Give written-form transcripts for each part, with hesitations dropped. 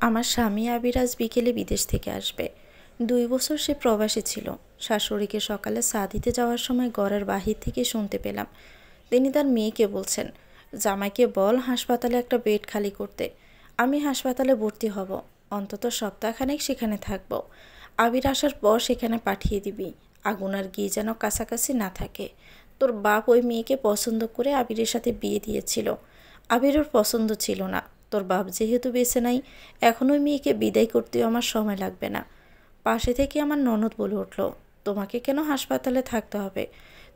আমার স্বামী আবির আজ বিকেলে বিদেশ থেকে আসবে। 2 বছর সে প্রবাসী ছিল। শাশুড়িকে সকালে চা দিতে যাওয়ার সময় ঘরের বাহির থেকে শুনতে পেলাম তিনি তার মেয়েকে বলছেন, জামাইকে বল হাসপাতালে একটা বেড খালি করতে। আমি হাসপাতালে ভর্তি হব, অন্তত সপ্তাহখানেক সেখানে থাকব। আবির আসার পর সেখানে পাঠিয়ে দিবি। আগুন আর ঘি যেন কাছাকাছি না থাকে। তোর বাপ ওই মেয়েকে পছন্দ করে আবিরের সাথে বিয়ে দিয়েছিল। আবিরের পছন্দ ছিল না। তোর বাপ যেহেতু বেঁচে নাই, এখন ওই মেয়েকে বিদায় করতেও আমার সময় লাগবে না। পাশে থেকে আমার ননদ বলে উঠল, তোমাকে কেন হাসপাতালে থাকতে হবে?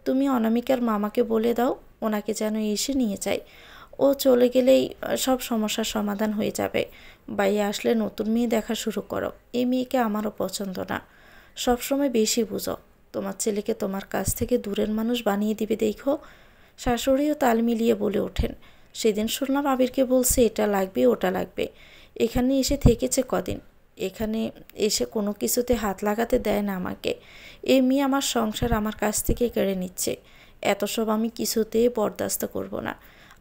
তুমি অনামিকার মামাকে বলে দাও ওনাকে যেন এসে নিয়ে যায়। ও চলে গেলেই সব সমস্যার সমাধান হয়ে যাবে। বাইরে আসলে নতুন মেয়ে দেখা শুরু করো। এই মেয়েকে আমারও পছন্দ না। সবসময় বেশি বুঝো। তোমার ছেলেকে তোমার কাছ থেকে দূরের মানুষ বানিয়ে দিবে দেখো। শাশুড়িও তাল মিলিয়ে বলে ওঠেন, সেদিন শুনলাম আবিরকে বলছে এটা লাগবে ওটা লাগবে। এখানে এসে থেকেছে কদিন। এখানে এসে কোনো কিছুতে হাত লাগাতে দেয় না আমাকে। এই মেয়ে আমার সংসার আমার কাছ থেকে কেড়ে নিচ্ছে। এত সব আমি কিছুতেই বরদাস্ত করব না।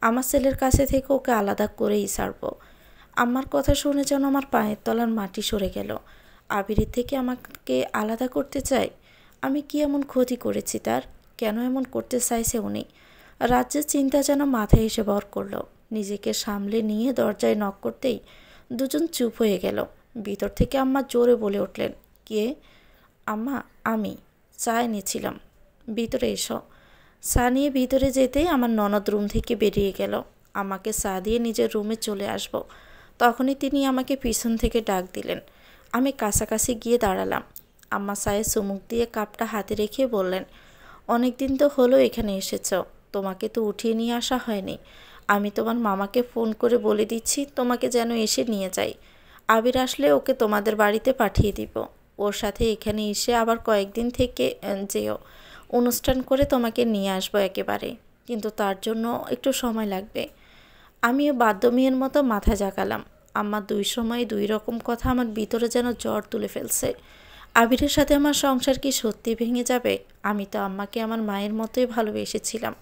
আমার ছেলের কাছে থেকে ওকে আলাদা করেই ছাড়ব। আমার কথা শুনে যেন আমার পায়ের তলার মাটি সরে গেল। আবিরের থেকে আমাকে আলাদা করতে চায়? আমি কি এমন ক্ষতি করেছি তার? কেন এমন করতে চাইছে উনি? রাজ্যের চিন্তা যেন মাথায় এসে ভর করলো। নিজেকে সামলে নিয়ে দরজায় নক করতেই দুজন চুপ হয়ে গেল। ভিতর থেকে আম্মা জোরে বলে উঠলেন, কে? আম্মা, আমি চা এনেছিলাম, ভিতরে এসো। চা নিয়ে ভিতরে যেতেই আমার ননদ রুম থেকে বেরিয়ে গেল। আমাকে চা দিয়ে নিজের রুমে চলে আসব। তখনই তিনি আমাকে পিছন থেকে ডাক দিলেন। আমি কাছাকাছি গিয়ে দাঁড়ালাম। আম্মা চায়ে চুমুক দিয়ে কাপটা হাতে রেখে বললেন, অনেক দিন তো হলো এখানে এসেছ, তোমাকে তো উঠিয়ে নিয়ে আসা হয়নি। আমি তোমার মামাকে ফোন করে বলে দিচ্ছি তোমাকে যেন এসে নিয়ে যাই। আবির আসলে ওকে তোমাদের বাড়িতে পাঠিয়ে দিব। ওর সাথে এখানে এসে আবার কয়েকদিন থেকে যেও। অনুষ্ঠান করে তোমাকে নিয়ে আসবো একেবারে, কিন্তু তার জন্য একটু সময় লাগবে। আমিও বাধ্য মেয়ের মতো মাথা জাগালাম। আমার দুই সময় দুই রকম কথা আমার ভিতরে যেন জ্বর তুলে ফেলছে। আবিরের সাথে আমার সংসার কি সত্যি ভেঙে যাবে? আমি তো আম্মাকে আমার মায়ের মতোই ভালোবেসেছিলাম।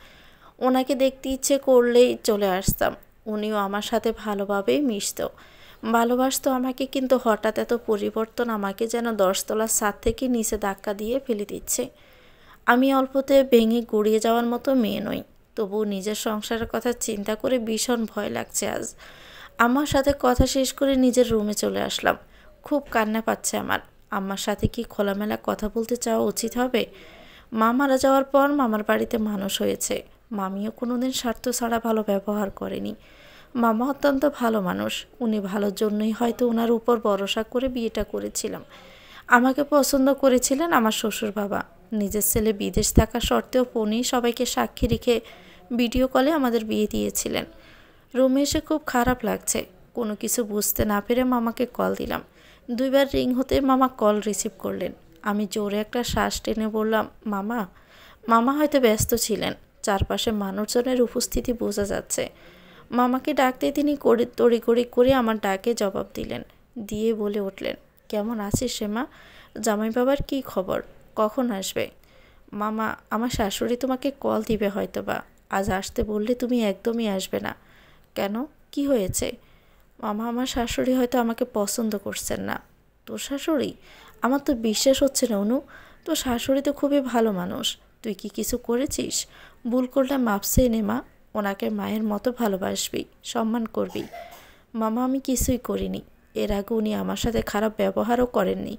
ওনাকে দেখতে ইচ্ছে করলেই চলে আসতাম। উনিও আমার সাথে ভালোভাবেই মিশত, ভালোবাসতো আমাকে। কিন্তু হঠাৎ এত পরিবর্তন আমাকে যেন 10 তলার ছাদ থেকে নিচে ধাক্কা দিয়ে ফেলে দিচ্ছে। আমি অল্পতে ভেঙে গুড়িয়ে যাওয়ার মতো মেয়ে নই, তবুও নিজের সংসারের কথা চিন্তা করে ভীষণ ভয় লাগছে আজ। আমার সাথে কথা শেষ করে নিজের রুমে চলে আসলাম। খুব কান্না পাচ্ছে আমার। আম্মার সাথে কি খোলামেলা কথা বলতে চাওয়া উচিত হবে? মা মারা যাওয়ার পর মামার বাড়িতে মানুষ হয়েছে। মামিও কোনোদিন স্বার্থ ছাড়া ভালো ব্যবহার করেনি। মামা অত্যন্ত ভালো মানুষ। উনি ভালোর জন্যই হয়তো ওনার উপর ভরসা করে বিয়েটা করেছিলাম। আমাকে পছন্দ করেছিলেন আমার শ্বশুর বাবা। নিজের ছেলে বিদেশ থাকা সত্ত্বেও ফোনেই সবাইকে সাক্ষী রেখে ভিডিও কলে আমাদের বিয়ে দিয়েছিলেন। রুমে এসে খুব খারাপ লাগছে। কোনো কিছু বুঝতে না পেরে মামাকে কল দিলাম। 2 বার রিং হতে মামা কল রিসিভ করলেন। আমি জোরে একটা শ্বাস টেনে বললাম, মামা। মামা হয়তো ব্যস্ত ছিলেন। চারপাশে মানুষজনের উপস্থিতি বোঝা যাচ্ছে। মামাকে ডাকতে তিনি তড়িঘড়ি করে আমার ডাকে জবাব দিলেন। দিয়ে বলে উঠলেন, কেমন আছিস শ্যামা? জামাই বাবার কী খবর? কখন আসবে? মামা, আমার শাশুড়ি তোমাকে কল দিবে হয়তো বা। আজ আসতে বললে তুমি একদমই আসবে না। কেন, কি হয়েছে? মামা, আমার শাশুড়ি হয়তো আমাকে পছন্দ করছেন না। তোর শাশুড়ি? আমার তো বিশ্বাস হচ্ছে না অনু। তোর শাশুড়ি তো খুবই ভালো মানুষ। তুই কি কিছু করেছিস? ভুল করলে মাপ চেয়ে নে মা। ওনাকে মায়ের মতো ভালোবাসবি, সম্মান করবি। মামা, আমি কিছুই করিনি। এর আগে উনি আমার সাথে খারাপ ব্যবহারও করেননি।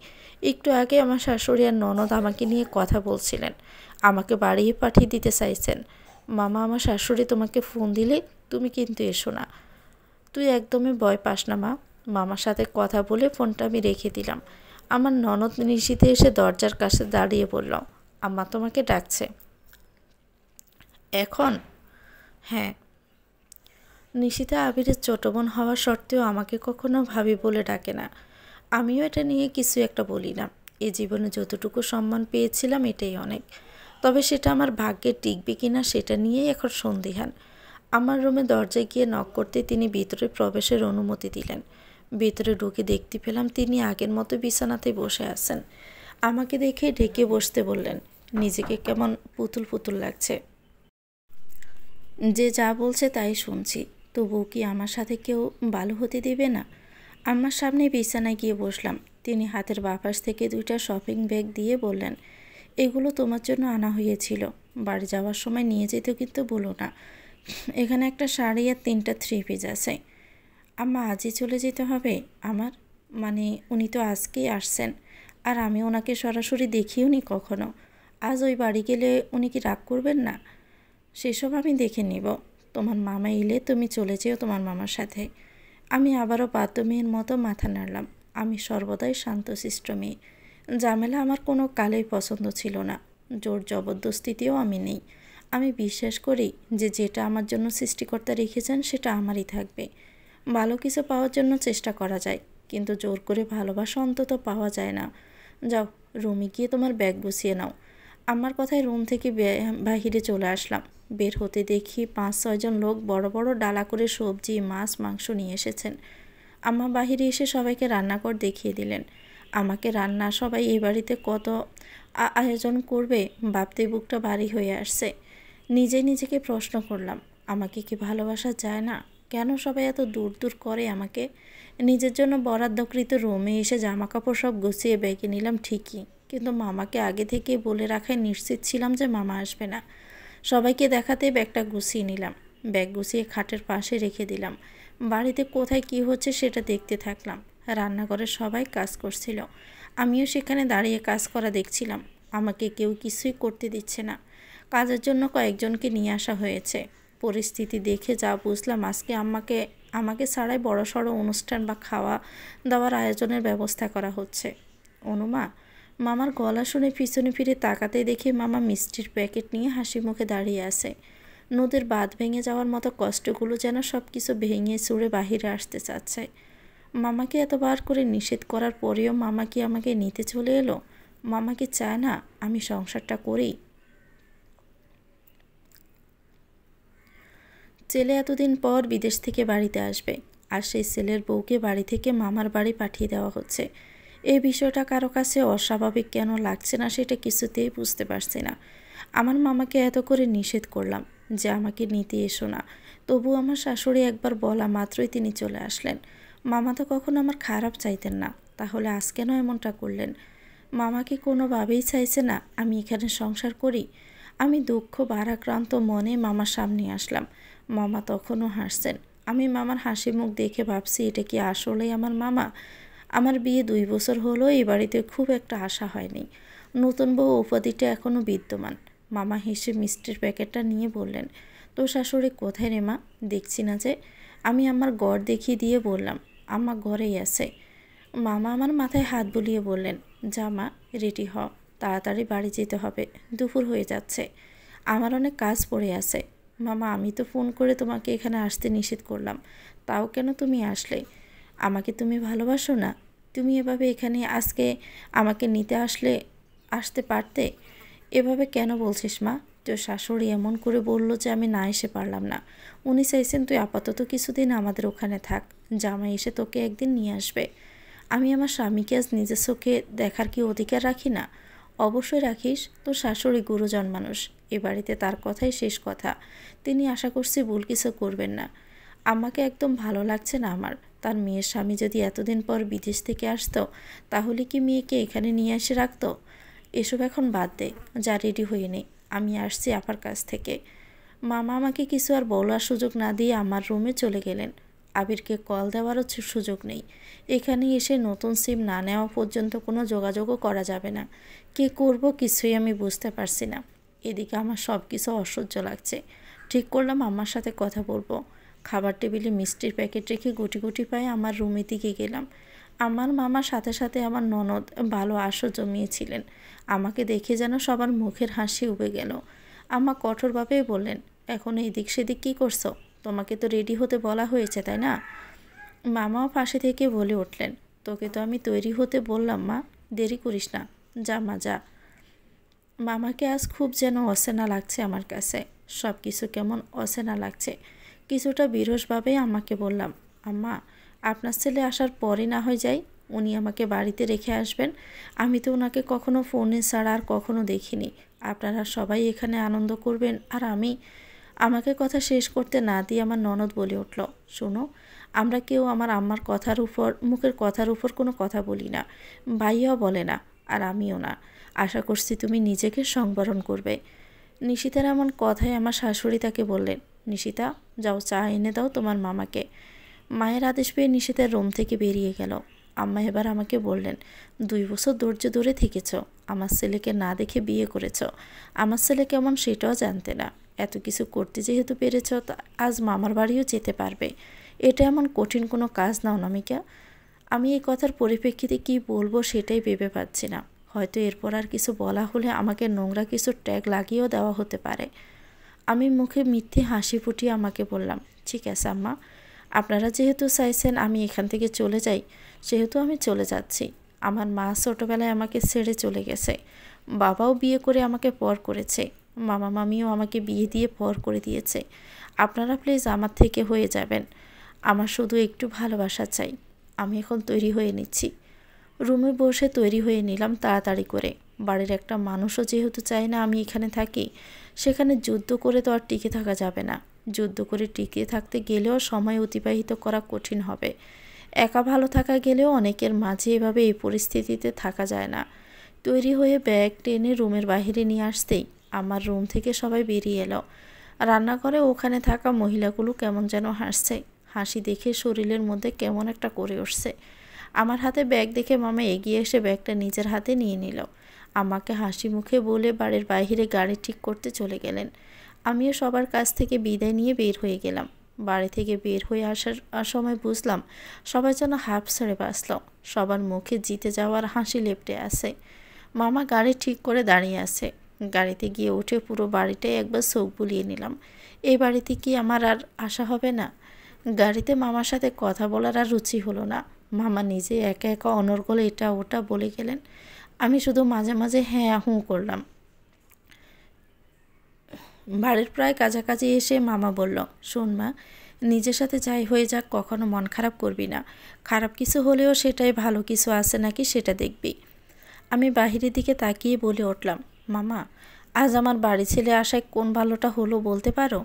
একটু আগে আমার শাশুড়ি আর ননদ আমাকে নিয়ে কথা বলছিলেন। আমাকে বাড়িয়ে পাঠিয়ে দিতে চাইছেন। মামা, আমার শাশুড়ি তোমাকে ফোন দিলে তুমি কিন্তু এসো না। তুই একদমই ভয় পাস না মা। মামার সাথে কথা বলে ফোনটা আমি রেখে দিলাম। আমার ননদ নিশিতে এসে দরজার কাছে দাঁড়িয়ে বলল, আম্মা তোমাকে ডাকছে। এখন? হ্যাঁ। নিশিতা আবিরের ছোট বোন হওয়া সত্ত্বেও আমাকে কখনো ভাবি বলে ডাকে না। আমিও এটা নিয়ে কিছু একটা বলি না। এ জীবনে যতটুকু সম্মান পেয়েছিলাম এটাই অনেক। তবে সেটা আমার ভাগ্যে টিকবে কিনা সেটা নিয়েই এখন সন্দিহান। আমার রুমে দরজায় গিয়ে নক করতে তিনি ভিতরে প্রবেশের অনুমতি দিলেন। ভিতরে ঢুকে দেখতে পেলাম তিনি আগের মতো বিছানাতে বসে আছেন। আমাকে দেখে ঢেকে বসতে বললেন। নিজেকে কেমন পুতুল পুতুল লাগছে। যে যা বলছে তাই শুনছি, তবুও কি আমার সাথে কেউ ভালো হতে দেবে না? আম্মার সামনে বিছানায় গিয়ে বসলাম। তিনি হাতের বাপাস থেকে 2টা শপিং ব্যাগ দিয়ে বললেন, এগুলো তোমার জন্য আনা হয়েছিল, বাড়ি যাওয়ার সময় নিয়ে যেতে কিন্তু বলো না। এখানে একটা শাড়ি আর 3টা 3 পিস আছে। আম্মা আজই চলে যেতে হবে আমার? মানে উনি তো আজকেই আসছেন, আর আমি ওনাকে সরাসরি দেখিও নি কখনো। আজ ওই বাড়ি গেলে উনি কি রাগ করবেন না? সেসব আমি দেখে নিব। তোমার মামা এলে তুমি চলে যেও তোমার মামার সাথে। আমি আবারও বাধ্য মেয়ের মতো মাথা নাড়লাম। আমি সর্বদাই শান্তশিষ্ট মেয়ে। ঝামেলা আমার কোনো কালেই পছন্দ ছিল না। জোর জবরদস্তিতেও আমি নেই। আমি বিশ্বাস করি যে যেটা আমার জন্য সৃষ্টিকর্তা রেখেছেন সেটা আমারই থাকবে। ভালো কিছু পাওয়ার জন্য চেষ্টা করা যায়, কিন্তু জোর করে ভালোবাসা অন্তত পাওয়া যায় না। যাও, রুমে গিয়ে তোমার ব্যাগ গুছিয়ে নাও। আমার কথায় রুম থেকে বাহিরে চলে আসলাম। বের হতে দেখি 5-6 জন লোক বড় বড় ডালা করে সবজি, মাছ, মাংস নিয়ে এসেছেন। আম্মা বাহিরে এসে সবাইকে রান্নাঘর দেখিয়ে দিলেন। আমাকে রান্না সবাই এই বাড়িতে কত আয়োজন করবে ভাবতে বুকটা ভারী হয়ে আসছে। নিজেকে প্রশ্ন করলাম, আমাকে কি ভালোবাসা যায় না? কেন সবাই এত দূর দূর করে আমাকে? নিজের জন্য বরাদ্দকৃত রুমে এসে জামা কাপড় সব গুছিয়ে ব্যাগে নিলাম ঠিকই, কিন্তু মামাকে আগে থেকে বলে রাখায় নিশ্চিত ছিলাম যে মামা আসবে না। সবাইকে দেখাতে ব্যাগটা গুছিয়ে নিলাম। ব্যাগ গুছিয়ে খাটের পাশে রেখে দিলাম। বাড়িতে কোথায় কি হচ্ছে সেটা দেখতে থাকলাম। রান্নাঘরে সবাই কাজ করছিল, আমিও সেখানে দাঁড়িয়ে কাজ করা দেখছিলাম। আমাকে কেউ কিছুই করতে দিচ্ছে না। কাজের জন্য কয়েকজনকে নিয়ে আসা হয়েছে। পরিস্থিতি দেখে যা বুঝলাম, আজকে আমাকে ছাড়াই বড়সড় অনুষ্ঠান বা খাওয়া দাওয়ার আয়োজনের ব্যবস্থা করা হচ্ছে। অনুমা, মামার গলা শুনে পিছনে ফিরে তাকাতেই দেখি মামা মিষ্টির প্যাকেট নিয়ে হাসি মুখে দাঁড়িয়ে আছে। নদীর বাঁধ ভেঙে যাওয়ার মতো কষ্টগুলো যেন সব কিছু ভেঙে চুরে বাহিরে আসতে চাচ্ছে। মামাকে এতবার করে নিষেধ করার পরেও মামা কি আমাকে নিতে চলে এলো? মামা কি চায় না আমি সংসারটা করি? ছেলে এতদিন পর বিদেশ থেকে বাড়িতে আসবে, আর সেই ছেলের বউকে বাড়ি থেকে মামার বাড়ি পাঠিয়ে দেওয়া হচ্ছে। এই বিষয়টা কারো কাছে অস্বাভাবিক কেন লাগছে না সেটা কিছুতেই বুঝতে পারছি না। আমার মামাকে এত করে নিষেধ করলাম যে আমাকে নিতে এসো না, তবু আমার শাশুড়ি একবার বলা মাত্রই তিনি চলে আসলেন। মামা তো কখনো আমার খারাপ চাইতেন না, তাহলে আজ কেন এমনটা করলেন? মামা কি কোনোভাবেই চাইছে না আমি এখানে সংসার করি? আমি দুঃখ ভারাক্রান্ত মনে মামার সামনে আসলাম। মামা তখনও হাসছেন। আমি মামার হাসি মুখ দেখে ভাবছি, এটা কি আসলেই আমার মামা? আমার বিয়ে 2 বছর হলো, এই বাড়িতে খুব একটা আশা হয়নি। নতুন বউ উপাধিটা এখনও বিদ্যমান। মামা হেসে মিষ্টির প্যাকেটটা নিয়ে বললেন, তোর শাশুড়ি কোথায় রে মা? দেখছি না যে। আমি আমার ঘর দেখিয়ে দিয়ে বললাম, আম্মা ঘরেই আছে। মামা আমার মাথায় হাত বুলিয়ে বললেন, যা মা, রেডি হ, তাড়াতাড়ি বাড়ি যেতে হবে, দুপুর হয়ে যাচ্ছে। আমার অনেক কাজ পড়ে আছে। মামা, আমি তো ফোন করে তোমাকে এখানে আসতে নিষেধ করলাম, তাও কেন তুমি আসলে? আমাকে তুমি ভালোবাসো না? তুমি এভাবে এখানে আজকে আমাকে নিতে আসতে পারতে। এভাবে কেন বলছিস মা? তোর শাশুড়ি এমন করে বলল যে আমি না এসে পারলাম না। উনি চাইছেন তুই আপাতত কিছুদিন আমাদের ওখানে থাক, জামাই এসে তোকে একদিন নিয়ে আসবে। আমি আমার স্বামীকে আজ নিজের চোখে দেখার কি অধিকার রাখি না? অবশ্যই রাখিস। তোর শাশুড়ি গুরুজন মানুষ, এ বাড়িতে তার কথাই শেষ কথা। তিনি আশা করছি ভুল কিছু করবেন না। আমাকে একদম ভালো লাগছে না আমার। তার মেয়ের স্বামী যদি এতদিন পর বিদেশ থেকে আসতো, তাহলে কি মেয়েকে এখানে নিয়ে এসে রাখতো? এসব এখন বাদ দে, যা রেডি হয়ে নে, আমি আসছি আপার কাছ থেকে। মামা আমাকে কিছু আর বলার সুযোগ না দিয়ে আমার রুমে চলে গেলেন। আবিরকে কল দেওয়ারও সুযোগ নেই। এখানে এসে নতুন সিম না নেওয়া পর্যন্ত কোনো যোগাযোগও করা যাবে না। কী করব কিছুই আমি বুঝতে পারছি না। এদিকে আমার সব কিছু অসহ্য লাগছে। ঠিক করলাম আমার সাথে কথা বলবো। খাবার টেবিলে মিষ্টির প্যাকেট রেখে গুটি গুটি পায়ে আমার রুমের দিকে গেলাম। আমার মামার সাথে সাথে আমার ননদ ভালো আশা জমিয়েছিলেন। আমাকে দেখে যেন সবার মুখের হাসি উবে গেল। আম্মা কঠোরভাবেই বললেন, এখন এদিক সেদিক কী করছো? তোমাকে তো রেডি হতে বলা হয়েছে, তাই না? মামাও পাশে থেকে বলে উঠলেন, তোকে তো আমি তৈরি হতে বললাম মা, দেরি করিস না, যা মা যা। মামাকে আজ খুব যেন অচেনা লাগছে আমার কাছে। সব কিছু কেমন অচেনা লাগছে। কিছুটা বিরসভাবে আমাকে বললাম, আম্মা, আপনার ছেলে আসার পরে না হয় যাই, উনি আমাকে বাড়িতে রেখে আসবেন। আমি তো ওনাকে কখনো ফোনে ছাড়া আর কখনো দেখিনি। আপনারা সবাই এখানে আনন্দ করবেন আর আমাকে কথা শেষ করতে না দিয়ে আমার ননদ বলে উঠল, শোনো, আমরা কেউ আমার আম্মার মুখের কথার উপর কোনো কথা বলি না, ভাইয়াও বলে না, আর আমিও না। আশা করছি তুমি নিজেকে সংবরণ করবে। নিশিতার এমন কথায় আমার শাশুড়ি তাকে বললেন, নিশিতা যাও চা এনে দাও তোমার মামাকে। মায়ের আদেশ পেয়ে নিশিতার রুম থেকে বেরিয়ে গেল। আম্মা এবার আমাকে বললেন, 2 বছর ধৈর্য ধরে থেকেছ, আমার ছেলেকে না দেখে বিয়ে করেছ। আমার ছেলে কেমন সেটাও জানতে না, এত কিছু করতে যেহেতু পেরেছ আজ মামার বাড়িও যেতে পারবে। এটা এমন কঠিন কোনো কাজ না অনামিকা। আমি এই কথার পরিপ্রেক্ষিতে কি বলবো সেটাই ভেবে পাচ্ছি না। হয়তো এরপর আর কিছু বলা হলে আমাকে নোংরা কিছু ট্যাগ লাগিয়েও দেওয়া হতে পারে। আমি মুখে মিথ্যে হাসি ফুটিয়ে আমাকে বললাম, ঠিক আছে আম্মা, আপনারা যেহেতু চাইছেন আমি এখান থেকে চলে যাই, সেহেতু আমি চলে যাচ্ছি। আমার মা ছোটোবেলায় আমাকে ছেড়ে চলে গেছে, বাবাও বিয়ে করে আমাকে পর করেছে, মামা মামিও আমাকে বিয়ে দিয়ে পর করে দিয়েছে। আপনারা প্লিজ আমার থেকে হয়ে যাবেন, আমার শুধু একটু ভালোবাসা চাই। আমি এখন তৈরি হয়ে নিচ্ছি। রুমে বসে তৈরি হয়ে নিলাম তাড়াতাড়ি করে। বাড়ির একটা মানুষও যেহেতু চায় না আমি এখানে থাকি, সেখানে যুদ্ধ করে তো আর টিকে থাকা যাবে না। যুদ্ধ করে টিকে থাকতে গেলেও সময় অতিবাহিত করা কঠিন হবে। একা ভালো থাকা গেলেও অনেকের মাঝে এভাবে এই পরিস্থিতিতে থাকা যায় না। তৈরি হয়ে ব্যাগ টেনে রুমের বাইরে নিয়ে আসতেই আমার রুম থেকে সবাই বেরিয়ে এলো। রান্নাঘরে ওখানে থাকা মহিলাগুলো কেমন যেন হাসছে। হাসি দেখে শরীরের মধ্যে কেমন একটা করে উঠছে। আমার হাতে ব্যাগ দেখে মামা এগিয়ে এসে ব্যাগটা নিজের হাতে নিয়ে নিল। আমাকে হাসি মুখে বলে বাড়ির বাইরে গাড়ি ঠিক করতে চলে গেলেন। আমিও সবার কাছ থেকে বিদায় নিয়ে বের হয়ে গেলাম। বাড়ি থেকে বের হয়ে আসার সময় বুঝলাম সবাই যেন হাঁপ ছেড়ে বাঁচল। সবার মুখে জিতে যাওয়ার হাসি লেপটে আছে। মামা গাড়ি ঠিক করে দাঁড়িয়ে আছে। গাড়িতে গিয়ে উঠে পুরো বাড়িটাই একবার চোখ বুলিয়ে নিলাম। এই বাড়িতে কি আমার আর আশা হবে না? গাড়িতে মামার সাথে কথা বলার আর রুচি হলো না। মামা নিজে একা একা অনর্গল এটা ওটা বলে গেলেন। আমি শুধু মাঝে মাঝে হ্যাঁ হুঁ করলাম। বাড়ির প্রায় কাছাকাছি এসে মামা বলল, শোন মা, নিজের সাথে যাই হয়ে যাক কখনো মন খারাপ করবি না। খারাপ কিছু হলেও সেটাই ভালো কিছু আছে নাকি সেটা দেখবি। আমি বাহিরের দিকে তাকিয়ে বলে উঠলাম, মামা, আজ আমার বাড়ি ছেলে আসায় কোন ভালোটা হলো বলতে পারো?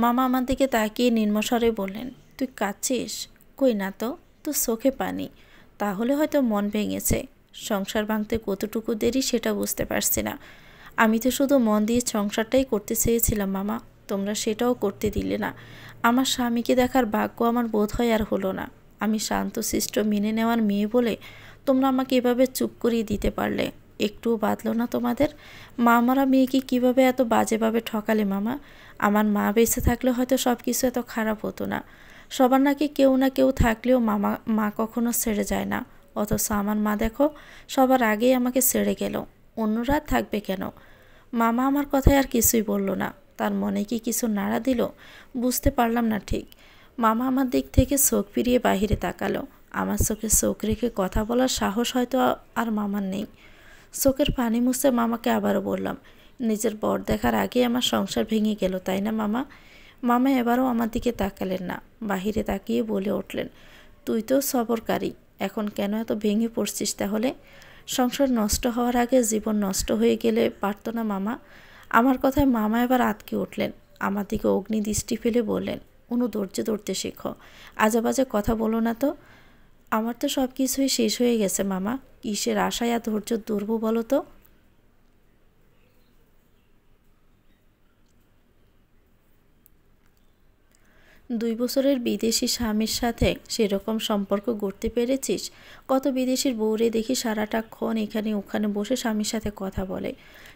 মামা আমার দিকে তাকিয়ে নিম্নস্বরে বললেন, তুই কাঁদছিস? কই না তো, তোর চোখে পানি। তাহলে হয়তো মন ভেঙেছে। সংসার ভাঙতে কতটুকু দেরি সেটা বুঝতে পারছি না। আমি তো শুধু মন দিয়ে সংসারটাই করতে চেয়েছিলাম মামা, তোমরা সেটাও করতে দিলে না। আমার স্বামীকে দেখার ভাগ্য আমার বোধ হয় আর হলো না। আমি শান্তশিষ্ট মেনে নেওয়ার মেয়ে বলে তোমরা আমাকে এভাবে চুপ করিয়ে দিতে পারলে। একটুও বাদলো না তোমাদের? মা মারা মেয়েকে কীভাবে এত বাজেভাবে ঠকালে মামা? আমার মা বেঁচে থাকলে হয়তো সব কিছু এত খারাপ হতো না। সবার নাকি কেউ না কেউ থাকলেও মা কখনো ছেড়ে যায় না, অথচ আমার মা দেখো সবার আগেই আমাকে ছেড়ে গেল। অন্যরা থাকবে কেন? মামা আমার কথায় আর কিছুই বলল না। তার মনে কি কিছু নাড়া দিল? বুঝতে পারলাম না ঠিক। মামা আমার দিক থেকে চোখ ফিরিয়ে বাহিরে তাকালো। আমার চোখে চোখ রেখে কথা বলার সাহস হয়তো আর মামার নেই। চোখের পানি মুছে মামাকে আবারও বললাম, নিজের বর দেখার আগে আমার সংসার ভেঙে গেল, তাই না মামা? মামা এবারও আমার দিকে তাকালেন না, বাহিরে তাকিয়ে বলে উঠলেন, তুই তো সবরকারী, এখন কেন এত ভেঙে পড়ছিস তাহলে? সংসার নষ্ট হওয়ার আগে জীবন নষ্ট হয়ে গেলে পারত না মামা? আমার কথায় মামা এবার আঁতকে উঠলেন। আমার দিকে অগ্নি দৃষ্টি ফেলে বললেন, ধৈর্য ধরতে শেখো, আজেবাজে কথা বলো না তো। আমার তো সব কিছুই শেষ হয়ে গেছে মামা, কিসের আশায় আর ধৈর্য ধরবো বলো তো? 2 বছরের বিদেশি স্বামীর সাথে সেরকম সম্পর্ক গড়তে পেরেছিস? কত বিদেশির বউরে দেখি সারাটাক্ষণ এখানে ওখানে বসে স্বামীর সাথে কথা বলে,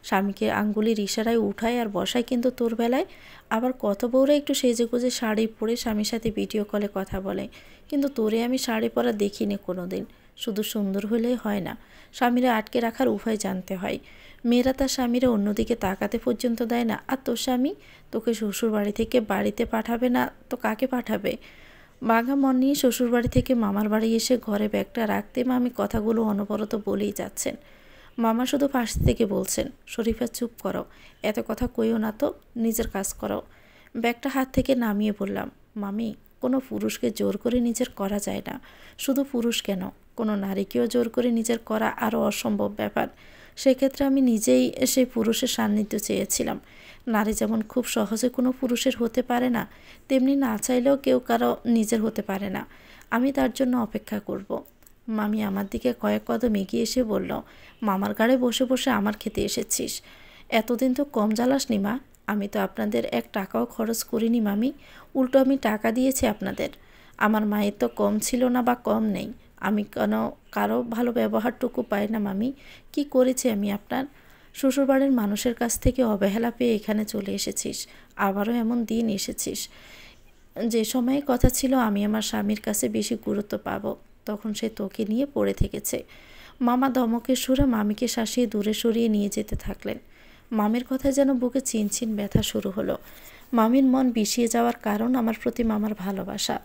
স্বামীকে আঙ্গুলির ইশারায় উঠায় আর বসায়, কিন্তু তোর বেলায় আবার কত বউরা একটু সেজেগুজে শাড়ি পরে স্বামীর সাথে ভিডিও কলে কথা বলে, কিন্তু তোরে আমি শাড়ি পরা দেখিনি কোনো দিন। শুধু সুন্দর হলেই হয় না, স্বামীরা আটকে রাখার উপায় জানতে হয়। মেয়েরা তার স্বামীরা অন্যদিকে তাকাতে পর্যন্ত দেয় না, আর তোর স্বামী তোকে শ্বশুর বাড়ি থেকে বাড়িতে পাঠাবে না তো কাকে পাঠাবে? বাঘা মন নিয়ে শ্বশুর বাড়ি থেকে মামার বাড়ি এসে ঘরে ব্যাগটা রাখতে মামি কথাগুলো অনবরত বলেই যাচ্ছেন। মামা শুধু পাশ থেকে বলছেন, শরীফা চুপ করো, এত কথা কইও না তো, নিজের কাজ করো। ব্যাগটা হাত থেকে নামিয়ে বললাম, মামি, কোনো পুরুষকে জোর করে নিজের করা যায় না। শুধু পুরুষ কেন, কোনো নারীকেও জোর করে নিজের করা আরও অসম্ভব ব্যাপার। সেক্ষেত্রে আমি নিজেই সেই পুরুষের সান্নিধ্য চেয়েছিলাম। নারী যেমন খুব সহজে কোনো পুরুষের হতে পারে না, তেমনি না চাইলেও কেউ কারো নিজের হতে পারে না। আমি তার জন্য অপেক্ষা করব। মামি আমার দিকে কয়েক কদম এগিয়ে এসে বলল, মামার ঘাড়ে বসে বসে আমার খেতে এসেছিস? এতদিন তো কম জ্বালাসনি মা। আমি তো আপনাদের 1 টাকাও খরচ করিনি মামি, উল্টো আমি টাকা দিয়েছি আপনাদের। আমার মায়ের তো কম ছিল না বা কম নেই। আমি কেন কারো ভালো ব্যবহারটুকু পাই না মামি? কি করেছি আমি আপনার? শ্বশুরবাড়ির মানুষের কাছ থেকে অবহেলা পেয়ে এখানে চলে এসেছিস, আবারও এমন দিন এসেছিস। যে সময়ে কথা ছিল আমি আমার স্বামীর কাছে বেশি গুরুত্ব পাবো, তখন সে তোকে নিয়ে পড়ে থেকেছে। মামা ধমকের সুরে মামিকে শাসিয়ে দূরে সরিয়ে নিয়ে যেতে থাকলেন। মামির কথায় যেন বুকে চিনচিন ব্যথা শুরু হলো। মামির মন বিষিয়ে যাওয়ার কারণ আমার প্রতি মামার ভালোবাসা।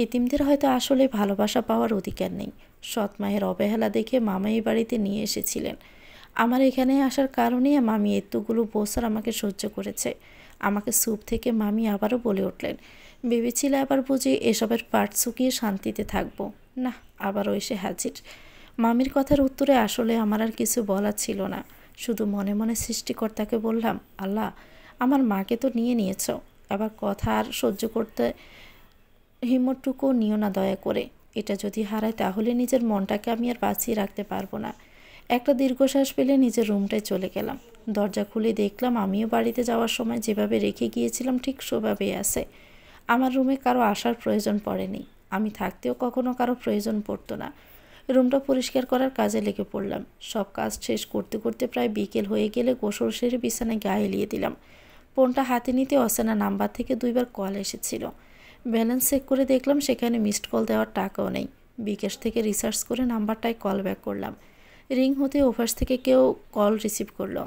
এতিমদের হয়তো আসলে ভালোবাসা পাওয়ার অধিকার নেই। সৎ মায়ের অবহেলা দেখে মামা এই বাড়িতে নিয়ে এসেছিলেন। আমার এখানে আসার কারণেই মামি এতগুলো বছর আমাকে সহ্য করেছে। আমাকে সুপ থেকে মামি আবারও বলে উঠলেন, ভেবেছিলে আবার বুঝি এসবের পাট শুকিয়ে শান্তিতে থাকবো? না, আবারও এসে হাজির। মামির কথার উত্তরে আসলে আমার আর কিছু বলার ছিল না। শুধু মনে মনে সৃষ্টিকর্তাকে বললাম, আল্লাহ, আমার মাকে তো নিয়ে নিয়েছ, আবার কথা আর সহ্য করতে হিম্মতটুকু নিও না দয়া করে। এটা যদি হারায় তাহলে নিজের মনটাকে আমি আর বাঁচিয়ে রাখতে পারবো না। একটা দীর্ঘশ্বাস পেলে নিজের রুমটায় চলে গেলাম। দরজা খুলে দেখলাম আমিও বাড়িতে যাওয়ার সময় যেভাবে রেখে গিয়েছিলাম ঠিক সেভাবেই আছে। আমার রুমে কারো আসার প্রয়োজন পড়েনি। আমি থাকতেও কখনো কারো প্রয়োজন পড়তো না। রুমটা পরিষ্কার করার কাজে লেগে পড়লাম। সব কাজ শেষ করতে করতে প্রায় বিকেল হয়ে গেলে গোসল সেরে বিছানায় গা এলিয়ে দিলাম। ফোনটা হাতে নিতে অচেনা নাম্বার থেকে 2বার কল এসেছিল। ব্যালেন্স চেক করে দেখলাম সেখানে মিসড কল দেওয়ার টাকাও নেই। বিকাশ থেকে রিসার্চ করে নাম্বারটায় কল ব্যাক করলাম। রিং হতে ওপাশ থেকে কেউ কল রিসিভ করলো।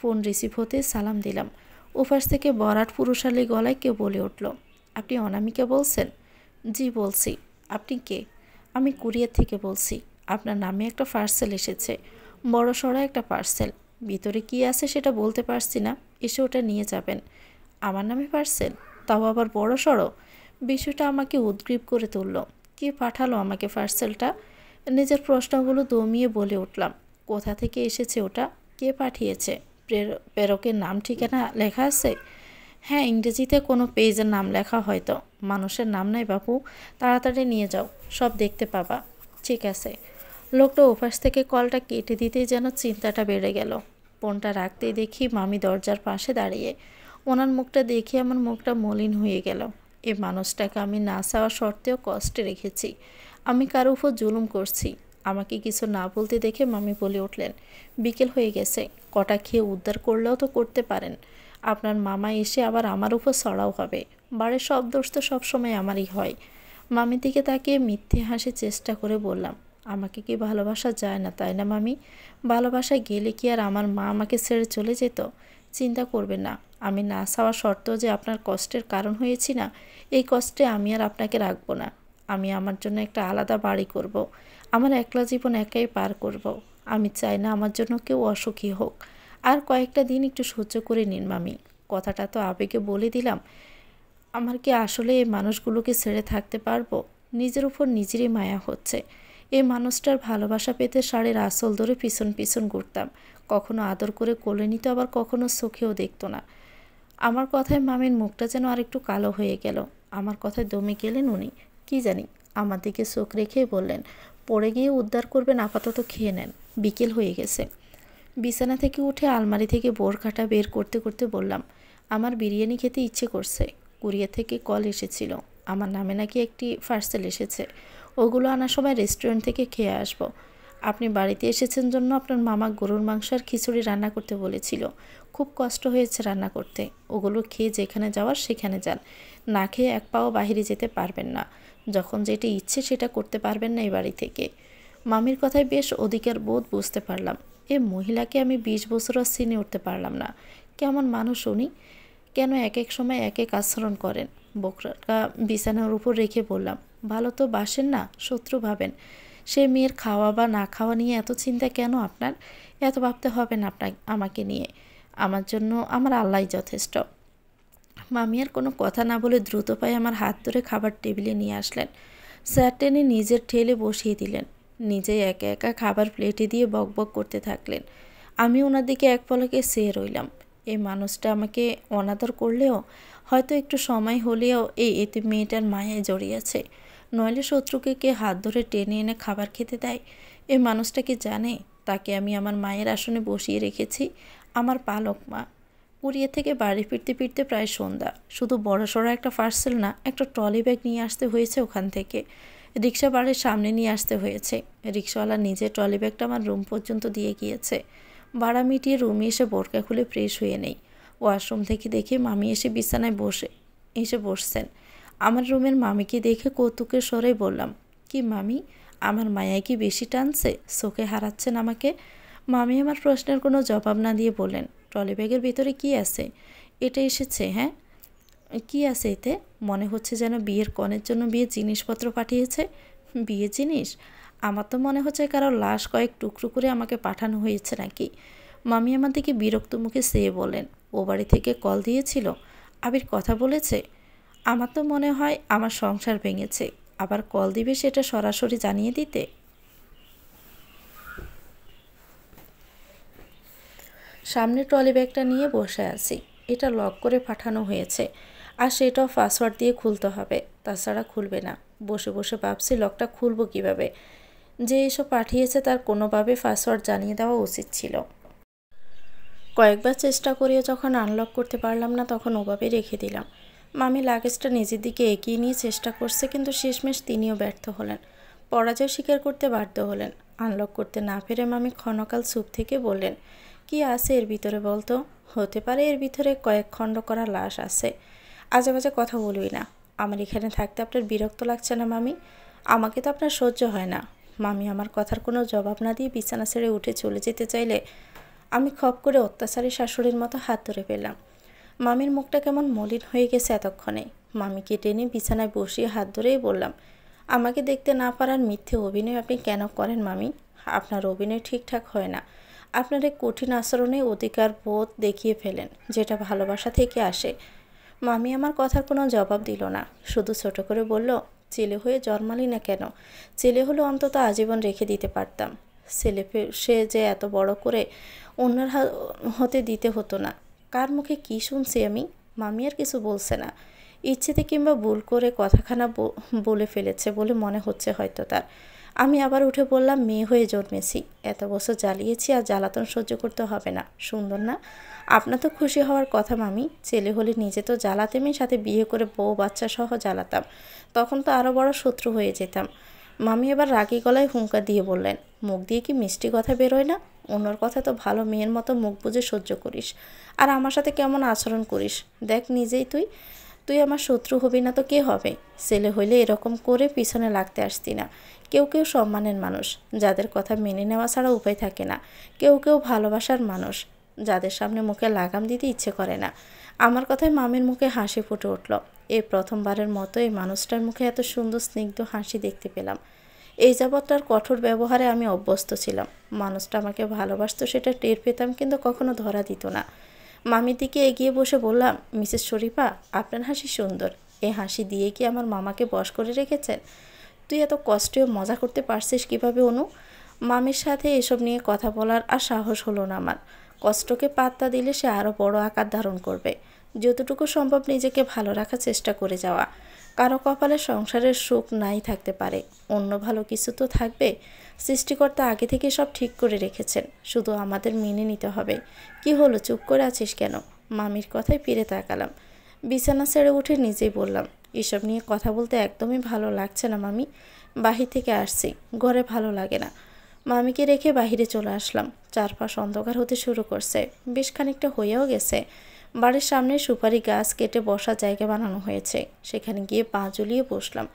ফোন রিসিভ হতে সালাম দিলাম। ওপাশ থেকে বরাট পুরুষালী গলায় কেউ বলে উঠল, আপনি অনামিকা বলছেন? জি বলছি। আপনি কে? আমি কুরিয়ার থেকে বলছি। আপনার নামে একটা পার্সেল এসেছে, বড় সড়ো একটা পার্সেল। ভিতরে কি আছে সেটা বলতে পারছি না, এসে ওটা নিয়ে যাবেন। আমার নামে পার্সেল, তাও আবার বড় সড়ো? বিষয়টা আমাকে উদ্গ্রীব করে তুলল। কে পাঠালো আমাকে পার্সেলটা? নিজের প্রশ্নগুলো দমিয়ে বলে উঠলাম, কোথা থেকে এসেছে ওটা? কে পাঠিয়েছে? প্রেরকের নাম ঠিকানা লেখা আছে? হ্যাঁ, ইংরেজিতে কোনো পেজের নাম লেখা হয়তো। মানুষের নাম নাই বাবু, তাড়াতাড়ি নিয়ে যাও, সব দেখতে পাবা। ঠিক আছে। লোকটা ওপাশ থেকে কলটা কেটে দিতেই যেন চিন্তাটা বেড়ে গেল। ফোনটা রাখতেই দেখি মামি দরজার পাশে দাঁড়িয়ে। ওনার মুখটা দেখে আমার মুখটা মলিন হয়ে গেল। এ মানুষটাকে আমি না চাওয়া সত্ত্বেও কষ্টে রেখেছি। আমি কারো উপর জুলুম করছি। আমাকে কিছু না বলতে দেখে মামি বলে উঠলেন, বিকেল হয়ে গেছে, কটা খেয়ে উদ্ধার করলেও তো করতে পারেন। আপনার মামা এসে আবার আমার উপর চড়াও হবে। বাড়ির সব দোষ তো সবসময় আমারই হয়। মামির দিকে তাকিয়ে মিথ্যে হাসি চেষ্টা করে বললাম, আমাকে কি ভালোবাসা যায় না তাই না মামি? ভালোবাসা গেলে কি আর আমার মা আমাকে ছেড়ে চলে যেত? চিন্তা করবেন না, আমি না চাওয়া সত্ত্বেও যে আপনার কষ্টের কারণ হয়েছি না, এই কষ্টে আমি আর আপনাকে রাখবো না। আমি আমার জন্য একটা আলাদা বাড়ি করব। আমার একলা জীবন একাই পার করব। আমি চাই না আমার জন্য কেউ অসুখী হোক। আর কয়েকটা দিন একটু সহ্য করে নিন মামি। কথাটা তো আবেগে বলে দিলাম। আমার কি আসলে এই মানুষগুলোকে ছেড়ে থাকতে পারবো? নিজের উপর নিজেরই মায়া হচ্ছে। এই মানুষটার ভালোবাসা পেতে শাড়ির আঁচল ধরে পিছন পিছন ঘুরতাম। কখনো আদর করে কোলে নিত, আবার কখনো চোখেও দেখতো না। আমার কথায় মামির মুখটা যেন আরেকটু কালো হয়ে গেল। আমার কথায় দমে গেলেন উনি। কি জানি, আমার দিকে চোখ রেখেই বললেন, পড়ে গিয়ে উদ্ধার করবেন, আপাতত খেয়ে নেন, বিকেল হয়ে গেছে। বিছানা থেকে উঠে আলমারি থেকে বোরখাটা বের করতে করতে বললাম, আমার বিরিয়ানি খেতে ইচ্ছে করছে। কুরিয়ার থেকে কল এসেছিল, আমার নামে নাকি একটি পার্সেল এসেছে। ওগুলো আনার সময় রেস্টুরেন্ট থেকে খেয়ে আসবো। আপনি বাড়িতে এসেছেন জন্য আপনার মামা গরুর মাংস আর খিচুড়ি রান্না করতে বলেছিল। খুব কষ্ট হয়েছে রান্না করতে। ওগুলো খেয়ে যেখানে যাওয়ার সেখানে যান। না খেয়ে এক পাও বাহিরে যেতে পারবেন না। যখন যেটা ইচ্ছে সেটা করতে পারবেন না এই বাড়ি থেকে। মামির কথায় বেশ অধিকার বোধ বুঝতে পারলাম। এ মহিলাকে আমি 20 বছরও চিনে উঠতে পারলাম না। কেমন মানুষ উনি? কেন এক এক সময় এক এক আচরণ করেন? বোকরাটা বিছানার উপর রেখে বললাম, ভালো তো বাসেন না, শত্রু ভাবেন। সে মেয়ের খাওয়া বা না খাওয়া নিয়ে এত চিন্তা কেন আপনার? এত ভাবতে হবে না আমাকে নিয়ে। আমার জন্য আমার আল্লাহই যথেষ্ট। মামি আর কোনো কথা না বলে দ্রুত পায়ে আমার হাত ধরে খাবার টেবিলে নিয়ে আসলেন। স্যার টেনে নিজের ঠেলে বসিয়ে দিলেন। নিজে একা একা খাবার প্লেটে দিয়ে বকবক করতে থাকলেন। আমি ওনার দিকে এক পলকে চেয়ে রইলাম। এই মানুষটা আমাকে অনাদর করলেও হয়তো একটু সময় হলেও এই এতিম মেয়েটার মায়ায় জড়িয়েছে, নইলে শত্রুকে কে হাত ধরে টেনে এনে খাবার খেতে দেয়? এই মানুষটা কি জানে তাকে আমি আমার মায়ের আসনে বসিয়ে রেখেছি? আমার পালক মা। কুড়িয়ে থেকে বাড়ি ফিরতে ফিরতে প্রায় সন্ধ্যা। শুধু বড়সড় একটা পার্সেল না, একটা ট্রলি ব্যাগ নিয়ে আসতে হয়েছে ওখান থেকে। রিক্সা বাড়ির সামনে নিয়ে আসতে হয়েছে। রিক্সাওয়ালা নিজে ট্রলি ব্যাগটা আমার রুম পর্যন্ত দিয়ে গিয়েছে। ভাড়া মিটিয়ে রুমে এসে বোরকা খুলে ফ্রেশ হয়ে নেই। ওয়াশরুম থেকে দেখি মামি এসে বিছানায় বসছেন। আমার রুমের মামিকে দেখে কৌতুকের স্বরেই বললাম, কি মামি, আমার মায়ায় কি বেশি টানছে? চোখে হারাচ্ছেন আমাকে? মামি আমার প্রশ্নের কোনো জবাব না দিয়ে বললেন, ট্রলি ব্যাগের ভিতরে কি আছে? এটা এসেছে? হ্যাঁ, কি আছে এতে? মনে হচ্ছে যেন বিয়ের কনের জন্য বিয়ের জিনিসপত্র পাঠিয়েছে। বিয়ে জিনিস? আমার তো মনে হচ্ছে কারো লাশ কয়েক টুকরো করে আমাকে পাঠানো হয়েছে নাকি। মামি আমার দিকে বিরক্ত মুখে চেয়ে বলেন, ও বাড়ি থেকে কল দিয়েছিল? আবির কথা বলেছে? আমার তো মনে হয় আমার সংসার ভেঙেছে, আবার কল দিবে সেটা সরাসরি জানিয়ে দিতে। সামনে ট্রলি ব্যাগটা নিয়ে বসে আছি। এটা লক করে পাঠানো হয়েছে, আর সেটাও পাসওয়ার্ড দিয়ে খুলতে হবে, তাছাড়া খুলবে না। বসে বসে ভাবছি লকটা খুলবো কিভাবে। যে এসব পাঠিয়েছে তার কোনোভাবে পাসওয়ার্ড জানিয়ে দেওয়া উচিত ছিল। কয়েকবার চেষ্টা করেও যখন আনলক করতে পারলাম না, তখন ওভাবে রেখে দিলাম। মামি লাগেজটা নিজের দিকে এগিয়ে নিয়ে চেষ্টা করছে, কিন্তু শেষমেশ তিনিও ব্যর্থ হলেন। পরাজয় স্বীকার করতে বাধ্য হলেন। আনলক করতে না পেরে মামি ক্ষণকাল চুপ থেকে বললেন, কি আছে এর ভিতরে বলতো? হতে পারে এর ভিতরে কয়েক খণ্ড করা লাশ আছে। আজে বাজে কথা বলবি না। আমার এখানে থাকতে আপনার বিরক্ত লাগছে না মামি? আমাকে তো আপনার সহ্য হয় না। মামি আমার কথার কোনো জবাব না দিয়ে বিছানা ছেড়ে উঠে চলে যেতে চাইলে আমি খপ করে অত্যাচারী শাশুড়ির মতো হাত ধরে পেলাম। মামির মুখটা কেমন মলিন হয়ে গেছে এতক্ষণে। মামিকে টেনে বিছানায় বসিয়ে হাত ধরেই বললাম, আমাকে দেখতে না পারার মিথ্যে অভিনয় আপনি কেন করেন মামি? আপনার অভিনয় ঠিকঠাক হয় না। আপনার এই কঠিন আচরণে অধিকার বোধ দেখিয়ে ফেলেন, যেটা ভালোবাসা থেকে আসে। মামি আমার কথার কোনো জবাব দিল না, শুধু ছোট করে বলল, ছেলে হয়ে জন্মালি না কেন? ছেলে হলে অন্তত আজীবন রেখে দিতে পারতাম। সে যে এত বড় করে অন্যের হতে দিতে হতো না। কার মুখে কি শুনছি আমি? মামি আর কিছু বলছে না। ইচ্ছেতে কিংবা ভুল করে কথাখানা বলে ফেলেছে বলে মনে হচ্ছে হয়তো তার। আমি আবার উঠে বললাম, মেয়ে হয়ে জন্মেছি, এত বছর জ্বালিয়েছি, আর জ্বালাতন সহ্য করতে হবে না। সুন্দর না? আপনার তো খুশি হওয়ার কথা মামি। ছেলে হলে নিজে তো জ্বালাতামই, সাথে বিয়ে করে বউ বাচ্চা সহ জ্বালাতাম। তখন তো আরও বড় শত্রু হয়ে যেতাম। মামি এবার রাগী গলায় হুঙ্কার দিয়ে বললেন, মুখ দিয়ে কি মিষ্টি কথা বেরোয় না? অন্যর কথা তো ভালো মেয়ের মতো মুখ বুজে সহ্য করিস, আর আমার সাথে কেমন আচরণ করিস দেখ নিজেই। তুই তুই আমার শত্রু হবি না তো কে হবে? ছেলে হইলে এরকম করে পিছনে লাগতে আসতি না। কেউ কেউ সম্মানের মানুষ, যাদের কথা মেনে নেওয়া ছাড়া উপায় থাকে না। কেউ কেউ ভালোবাসার মানুষ, যাদের সামনে মুখে লাগাম দিতে ইচ্ছে করে না। আমার কথায় মামির মুখে হাসি ফুটে উঠল। এই প্রথমবারের মতো এই মানুষটার মুখে এত সুন্দর স্নিগ্ধ হাসি দেখতে পেলাম। এই যাবৎ তার কঠোর ব্যবহারে আমি অভ্যস্ত ছিলাম। মানুষটা আমাকে ভালোবাসতো সেটা টের পেতাম, কিন্তু কখনো ধরা দিত না। মামির দিকে এগিয়ে বসে বললাম, মিসেস শরীফা, আপনার হাসি সুন্দর। এই হাসি দিয়ে কি আমার মামাকে বশ করে রেখেছেন? তুই এত কষ্টেও মজা করতে পারছিস কিভাবে অনু? মামির সাথে এসব নিয়ে কথা বলার আর সাহস হলো না আমার। কষ্টকে পাত্তা দিলে সে আরও বড় আকার ধারণ করবে। যতটুকু সম্ভব নিজেকে ভালো রাখার চেষ্টা করে যাওয়া। কারো কপালে সংসারের সুখ নাই থাকতে পারে, অন্য ভালো কিছু তো থাকবে। সৃষ্টিকর্তা আগে থেকে সব ঠিক করে রেখেছেন, শুধু আমাদের মেনে নিতে হবে। কি হলো, চুপ করে আছিস কেন? মামির কথায় ফিরে তাকালাম। বিছানা ছেড়ে উঠে নিজেই বললাম, এসব নিয়ে কথা বলতে একদমই ভালো লাগছে না মামি। বাহির থেকে আসছি, ঘরে ভালো লাগে না। মামিকে রেখে বাহিরে চলে আসলাম। চারপাশ অন্ধকার হতে শুরু করছে, বেশ খানিকটা হয়েও গেছে। বাড়ির সামনে সুপারি গাছ কেটে বসার জায়গা বানানো হয়েছে, সেখানে গিয়ে পা ঝুলিয়ে বসলাম।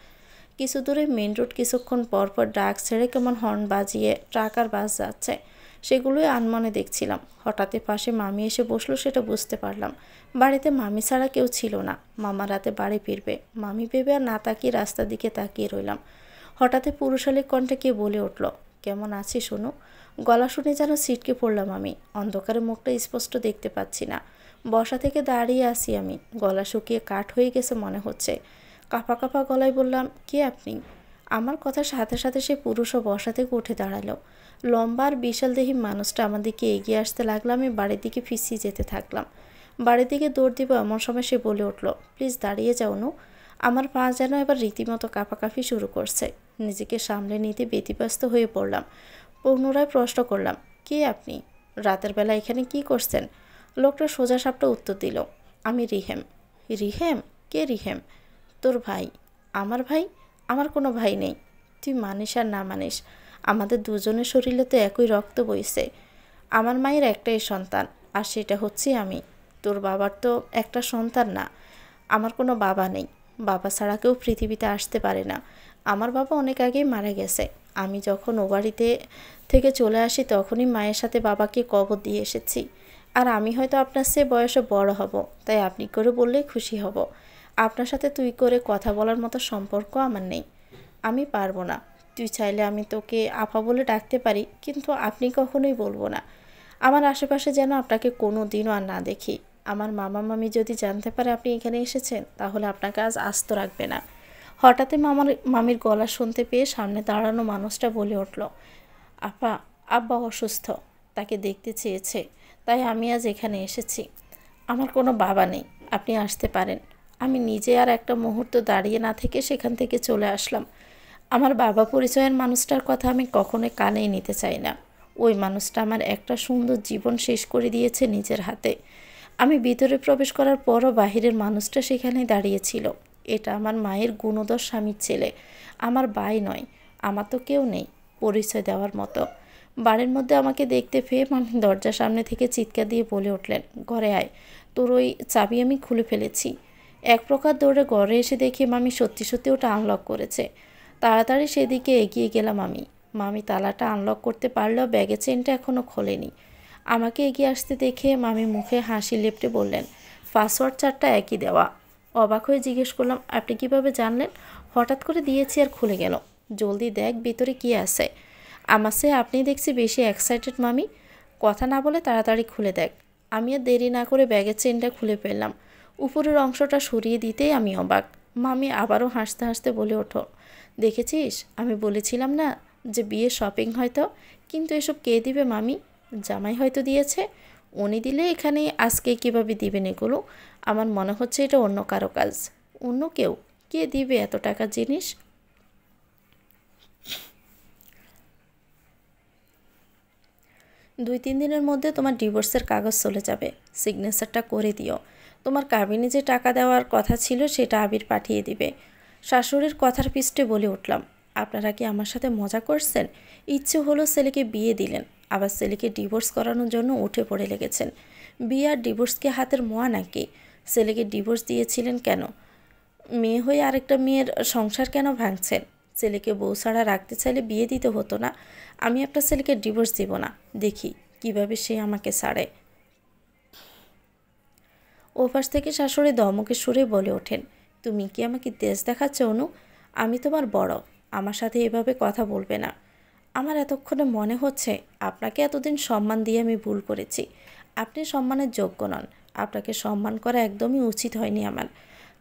কিছু দূরে মেন রোড, কিছুক্ষণ পর পর ডাক ছেড়ে কেমন হর্ন বাজিয়ে ট্রাক আর বাস যাচ্ছে, সেগুলোই আনমনে দেখছিলাম। হঠাৎ পাশে মামি এসে বসলো, সেটা বুঝতে পারলাম। বাড়িতে মামি ছাড়া কেউ ছিল না। মামা রাতে বাড়ি ফিরবে মামি ভেবে আর না তাকিয়ে রাস্তার দিকে তাকিয়ে রইলাম। হঠাৎ পুরুষালী কণ্ঠে কে বলে উঠল, কেমন আছি শোনো? গলা শুনে যেন ছিটকে পড়লাম আমি। অন্ধকারে মুখটা স্পষ্ট দেখতে পাচ্ছি না। বসা থেকে দাঁড়িয়ে আসি আমি, গলা শুকিয়ে কাঠ হয়ে গেছে মনে হচ্ছে। কাঁপা কাঁপা গলায় বললাম, কে আপনি? আমার কথার সাথে সাথে সে পুরুষও বসা থেকে উঠে দাঁড়ালো। লম্বা আর বিশালদেহী মানুষটা আমার দিকে এগিয়ে আসতে লাগলো। আমি বাড়ির দিকে ফিসিয়ে যেতে থাকলাম। বাড়ির দিকে দৌড় দিব এমন সময় সে বলে উঠল, প্লিজ দাঁড়িয়ে যাও নু। আমার পা যেন এবার রীতিমতো কাঁপাকাঁপি শুরু করছে। নিজেকে সামলে নিতে ব্যতিব্যস্ত হয়ে পড়লাম। পুনরায় প্রশ্ন করলাম, কে আপনি? রাতের বেলা এখানে কি করছেন? লোকটা সোজাসাপটা উত্তর দিল, আমি রিহেম। রিহেম? কে রিহেম? তোর ভাই। আমার ভাই? আমার কোনো ভাই নেই। তুই মানিস আর না মানিস, আমাদের দুজনের শরীরে তো একই রক্ত বইছে। আমার মায়ের একটাই সন্তান, আর সেটা হচ্ছে আমি। তোর বাবার তো একটা সন্তান না। আমার কোনো বাবা নেই। বাবা ছাড়া কেউ পৃথিবীতে আসতে পারে না। আমার বাবা অনেক আগেই মারা গেছে। আমি যখন ও বাড়িতে থেকে চলে আসি তখনই মায়ের সাথে বাবাকে কবর দিয়ে এসেছি। আর আমি হয়তো আপনার চেয়ে বয়সে বড় হব, তাই আপনি করে বললেই খুশি হব। আপনার সাথে তুই করে কথা বলার মতো সম্পর্ক আমার নেই। আমি পারবো না। তুই চাইলে আমি তোকে আপা বলে ডাকতে পারি, কিন্তু আপনি কখনোই বলবো না। আমার আশেপাশে যেন আপনাকে কোনো দিনও আর না দেখি। আমার মামা মামি যদি জানতে পারে আপনি এখানে এসেছেন, তাহলে আপনাকে আজ আস্ত রাখবে না। হঠাৎই মামির গলা শুনতে পেয়ে সামনে দাঁড়ানো মানুষটা বলে উঠল, আপা, আব্বা অসুস্থ, তাকে দেখতে চেয়েছে, তাই আমি আজ এখানে এসেছি। আমার কোনো বাবা নেই, আপনি আসতে পারেন। আমি নিজে আর একটা মুহূর্ত দাঁড়িয়ে না থেকে সেখান থেকে চলে আসলাম। আমার বাবা পরিচয়ের মানুষটার কথা আমি কখনোই কানেই নিতে চাই না। ওই মানুষটা আমার একটা সুন্দর জীবন শেষ করে দিয়েছে নিজের হাতে। আমি ভিতরে প্রবেশ করার পরও বাহিরের মানুষটা সেখানেই দাঁড়িয়েছিল। এটা আমার মায়ের গুণধর স্বামীর ছেলে, আমার ভাই নয়। আমার তো কেউ নেই পরিচয় দেওয়ার মতো। বাড়ির মধ্যে আমাকে দেখতে পেয়ে মামি দরজার সামনে থেকে চিৎকার দিয়ে বলে উঠলেন, ঘরে আয়, তোর ওই চাবি আমি খুলে ফেলেছি। এক প্রকার দৌড়ে ঘরে এসে দেখি মামি সত্যি সত্যি ওটা আনলক করেছে। তাড়াতাড়ি সেদিকে এগিয়ে গেলাম আমি। মামি তালাটা আনলক করতে পারলেও ব্যাগের চেনটা এখনও খোলেনি। আমাকে এগিয়ে আসতে দেখে মামি মুখে হাসি লেপটে বললেন, পাসওয়ার্ড চারটা একই দেওয়া। অবাক হয়ে জিজ্ঞেস করলাম, আপনি কিভাবে জানলেন? হঠাৎ করে দিয়েছি আর খুলে গেল। জলদি দেখ ভিতরে কি আছে। আমার চেয়ে আপনি দেখছি বেশি এক্সাইটেড মামি। কথা না বলে তাড়াতাড়ি খুলে দেখ। আমি আর দেরি না করে ব্যাগের চেনটা খুলে ফেললাম। উপরের অংশটা সরিয়ে দিতেই আমি অবাক। মামি আবারও হাসতে হাসতে বলে ওঠো, দেখেছিস, আমি বলেছিলাম না যে বিয়ে শপিং হয়তো। কিন্তু এসব কে দিবে মামি? জামাই হয়তো দিয়েছে। উনি দিলে এখানে আজকে কীভাবে দিবেন এগুলো? আমার মনে হচ্ছে এটা অন্য কারো কাজ। অন্য কেউ? কে দিবে এত টাকার জিনিস? 2-3 দিনের মধ্যে তোমার ডিভোর্সের কাগজ চলে যাবে। সিগনেচারটা করে দিও। তোমার কাবিনে যে টাকা দেওয়ার কথা ছিল সেটা আবির পাঠিয়ে দিবে। শাশুড়ির কথার পিষ্টে বলে উঠলাম, আপনারা কি আমার সাথে মজা করছেন? ইচ্ছে হলো ছেলেকে বিয়ে দিলেন, আবার ছেলেকে ডিভোর্স করানোর জন্য উঠে পড়ে লেগেছেন। বিয়ে আর ডিভোর্সকে হাতের মোয়া নাকি? ছেলেকে ডিভোর্স দিয়েছিলেন কেন? মেয়ে হয়ে আরেকটা মেয়ের সংসার কেন ভাঙছেন? ছেলেকে বউ ছাড়া রাখতে চাইলে বিয়ে দিতে হতো না। আমি আপনার ছেলেকে ডিভোর্স দিব না। দেখি কিভাবে সে আমাকে ছাড়ে। ওপাশ থেকে শাশুড়ি ধমকের সুরে বলে ওঠেন, তুমি কি আমাকে তেজ দেখাচ্ছ অনু? আমি তোমার বড়, আমার সাথে এভাবে কথা বলবে না। আমার এতক্ষণে মনে হচ্ছে আপনাকে এতদিন সম্মান দিয়ে আমি ভুল করেছি। আপনি সম্মানের যোগ্য নন। আপনাকে সম্মান করা একদমই উচিত হয়নি আমার।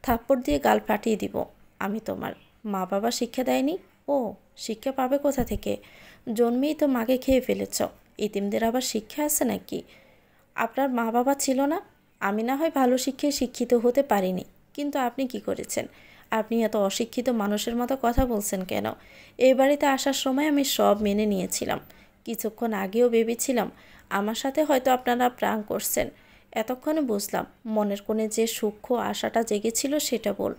থাপ্পড় দিয়ে গাল ফাটিয়ে দিব। আমি তোমার মা বাবা শিক্ষা দেয়নি? ও, শিক্ষা পাবে কোথা থেকে? জন্মেই তো মাকে খেয়ে ফেলেছ। এতিমদের আবার শিক্ষা আছে নাকি? আপনার মা বাবা ছিল না? আমি না হয় ভালো শিক্ষায় শিক্ষিত হতে পারিনি, কিন্তু আপনি কি করেছেন? আপনি এত অশিক্ষিত মানুষের মতো কথা বলছেন কেন? এই বাড়িতে আসার সময় আমি সব মেনে নিয়েছিলাম। কিছুক্ষণ আগেও ভেবেছিলাম আমার সাথে হয়তো আপনারা প্রাণ করছেন। এতক্ষণে বুঝলাম মনের কোণে যে সূক্ষ্ম আশাটা জেগেছিল সেটা বল।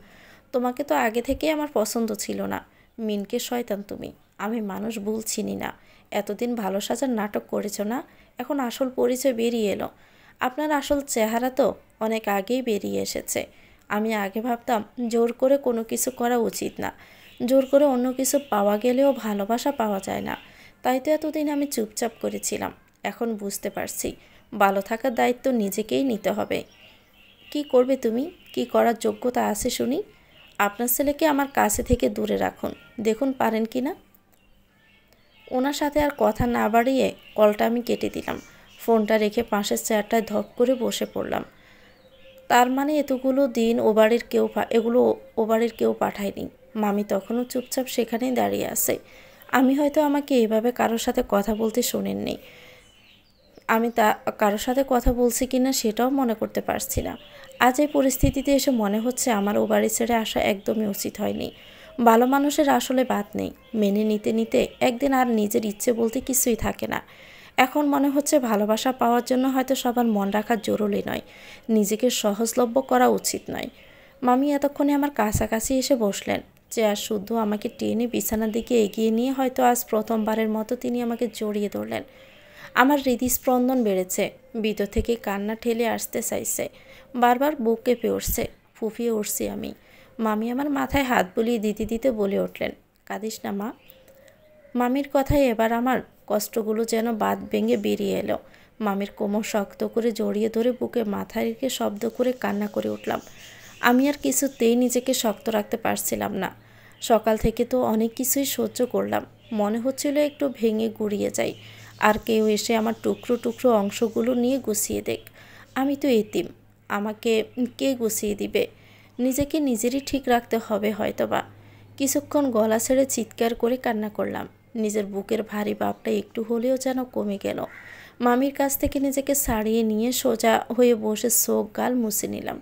তোমাকে তো আগে থেকেই আমার পছন্দ ছিল না। মিনকে শয়তান তুমি। আমি মানুষ ভুল চিনি না। এতদিন ভালো সাজার নাটক করেছ না, এখন আসল পরিচয় বেরিয়ে এলো। আপনার আসল চেহারা তো অনেক আগেই বেরিয়ে এসেছে। আমি আগে ভাবতাম জোর করে কোনো কিছু করা উচিত না। জোর করে অন্য কিছু পাওয়া গেলেও ভালোবাসা পাওয়া যায় না। তাই তো এতদিন আমি চুপচাপ করেছিলাম। এখন বুঝতে পারছি ভালো থাকার দায়িত্ব নিজেকেই নিতে হবে। কি করবে তুমি? কি করার যোগ্যতা আছে শুনি? আপনার ছেলেকে আমার কাছে থেকে দূরে রাখুন, দেখুন পারেন কি না। ওনার সাথে আর কথা না বাড়িয়ে কলটা আমি কেটে দিলাম। ফোনটা রেখে পাশের চেয়ারটায় ধপ করে বসে পড়লাম। তার মানে এগুলো ও বাড়ির কেউ পাঠায়নি। মামি তখনও চুপচাপ সেখানেই দাঁড়িয়ে আছে। আমি হয়তো আমাকে এইভাবে কারোর সাথে কথা বলতে শোনেননি। আমি কারোর সাথে কথা বলছি কিনা সেটাও মনে করতে পারছি না। আজ এই পরিস্থিতিতে এসে মনে হচ্ছে আমার ও বাড়ি ছেড়ে আসা একদমই উচিত হয়নি। ভালো মানুষের আসলে বাদ নেই, মেনে নিতে নিতে একদিন আর নিজের ইচ্ছে বলতে কিছুই থাকে না। এখন মনে হচ্ছে ভালোবাসা পাওয়ার জন্য হয়তো সবার মন রাখা জরুরি নয়, নিজেকে সহজলভ্য করা উচিত নয়। মামি এতক্ষণে আমার কাছাকাছি এসে বসলেন, চেয়ার শুদ্ধ আমাকে টেনে বিছানার দিকে এগিয়ে নিয়ে হয়তো আজ প্রথমবারের মতো তিনি আমাকে জড়িয়ে ধরলেন। আমার হৃদস্পন্দন বেড়েছে, ভিতর থেকে কান্না ঠেলে আসতে চাইছে, বারবার বুক কেঁপে উঠছে, ফুঁফিয়ে উঠছি আমি। মামি আমার মাথায় হাত বুলিয়ে দিতে দিতে বলে উঠলেন, কাঁদিস না মা। মামির কথায় এবার আমার কষ্টগুলো যেন বাঁধ ভেঙে বেরিয়ে এলো। মামির কোমর শক্ত করে জড়িয়ে ধরে বুকে মাথা রেখে শব্দ করে কান্না করে উঠলাম। আমি আর কিছুতেই নিজেকে শক্ত রাখতে পারছিলাম না। সকাল থেকে তো অনেক কিছুই সহ্য করলাম, মনে হচ্ছিল একটু ভেঙে গুড়িয়ে যাই, আর কেউ এসে আমার টুকরো টুকরো অংশগুলো নিয়ে গুছিয়ে দেখ। আমি তো এতিম, আমাকে কে গুছিয়ে দিবে? নিজেকে নিজেরই ঠিক রাখতে হবে হয়তোবা। কিছুক্ষণ গলা ছেড়ে চিৎকার করে কান্না করলাম। নিজের বুকের ভারী ভাবটা একটু হলেও যেন কমে গেল। মামির কাছ থেকে নিজেকে ছাড়িয়ে নিয়ে সোজা হয়ে বসে চোখ গাল মুছে নিলাম।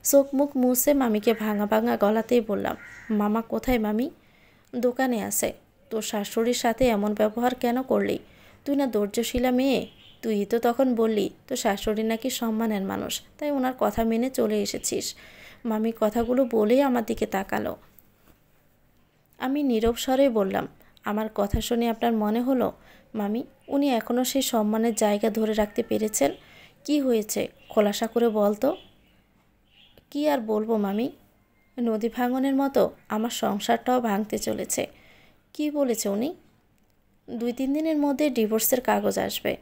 চোখ মুখ মুছে মামিকে ভাঙা ভাঙা গলাতেই বললাম, মামা কোথায় মামি? দোকানে আছে। তোর শাশুড়ির সাথে এমন ব্যবহার কেন করলি? তুই না ধৈর্যশীলা মেয়ে? তুই তো তখন বললি তোর শাশুড়ি নাকি সম্মানের মানুষ, তাই ওনার কথা মেনে চলে এসেছিস। মামি কথাগুলো বলেই আমার দিকে তাকালো। আমি নীরব স্বরে বললাম, আমার কথা শুনে আপনার মনে হলো মামি উনি এখনও সেই সম্মানের জায়গা ধরে রাখতে পেরেছেন? কি হয়েছে খোলাসা করে বলতো। কি আর বলবো মামি, নদী ভাঙনের মতো আমার সংসারটাও ভাঙতে চলেছে। কি বলেছে উনি? 2-3 দিনের মধ্যে ডিভোর্সের কাগজ আসবে।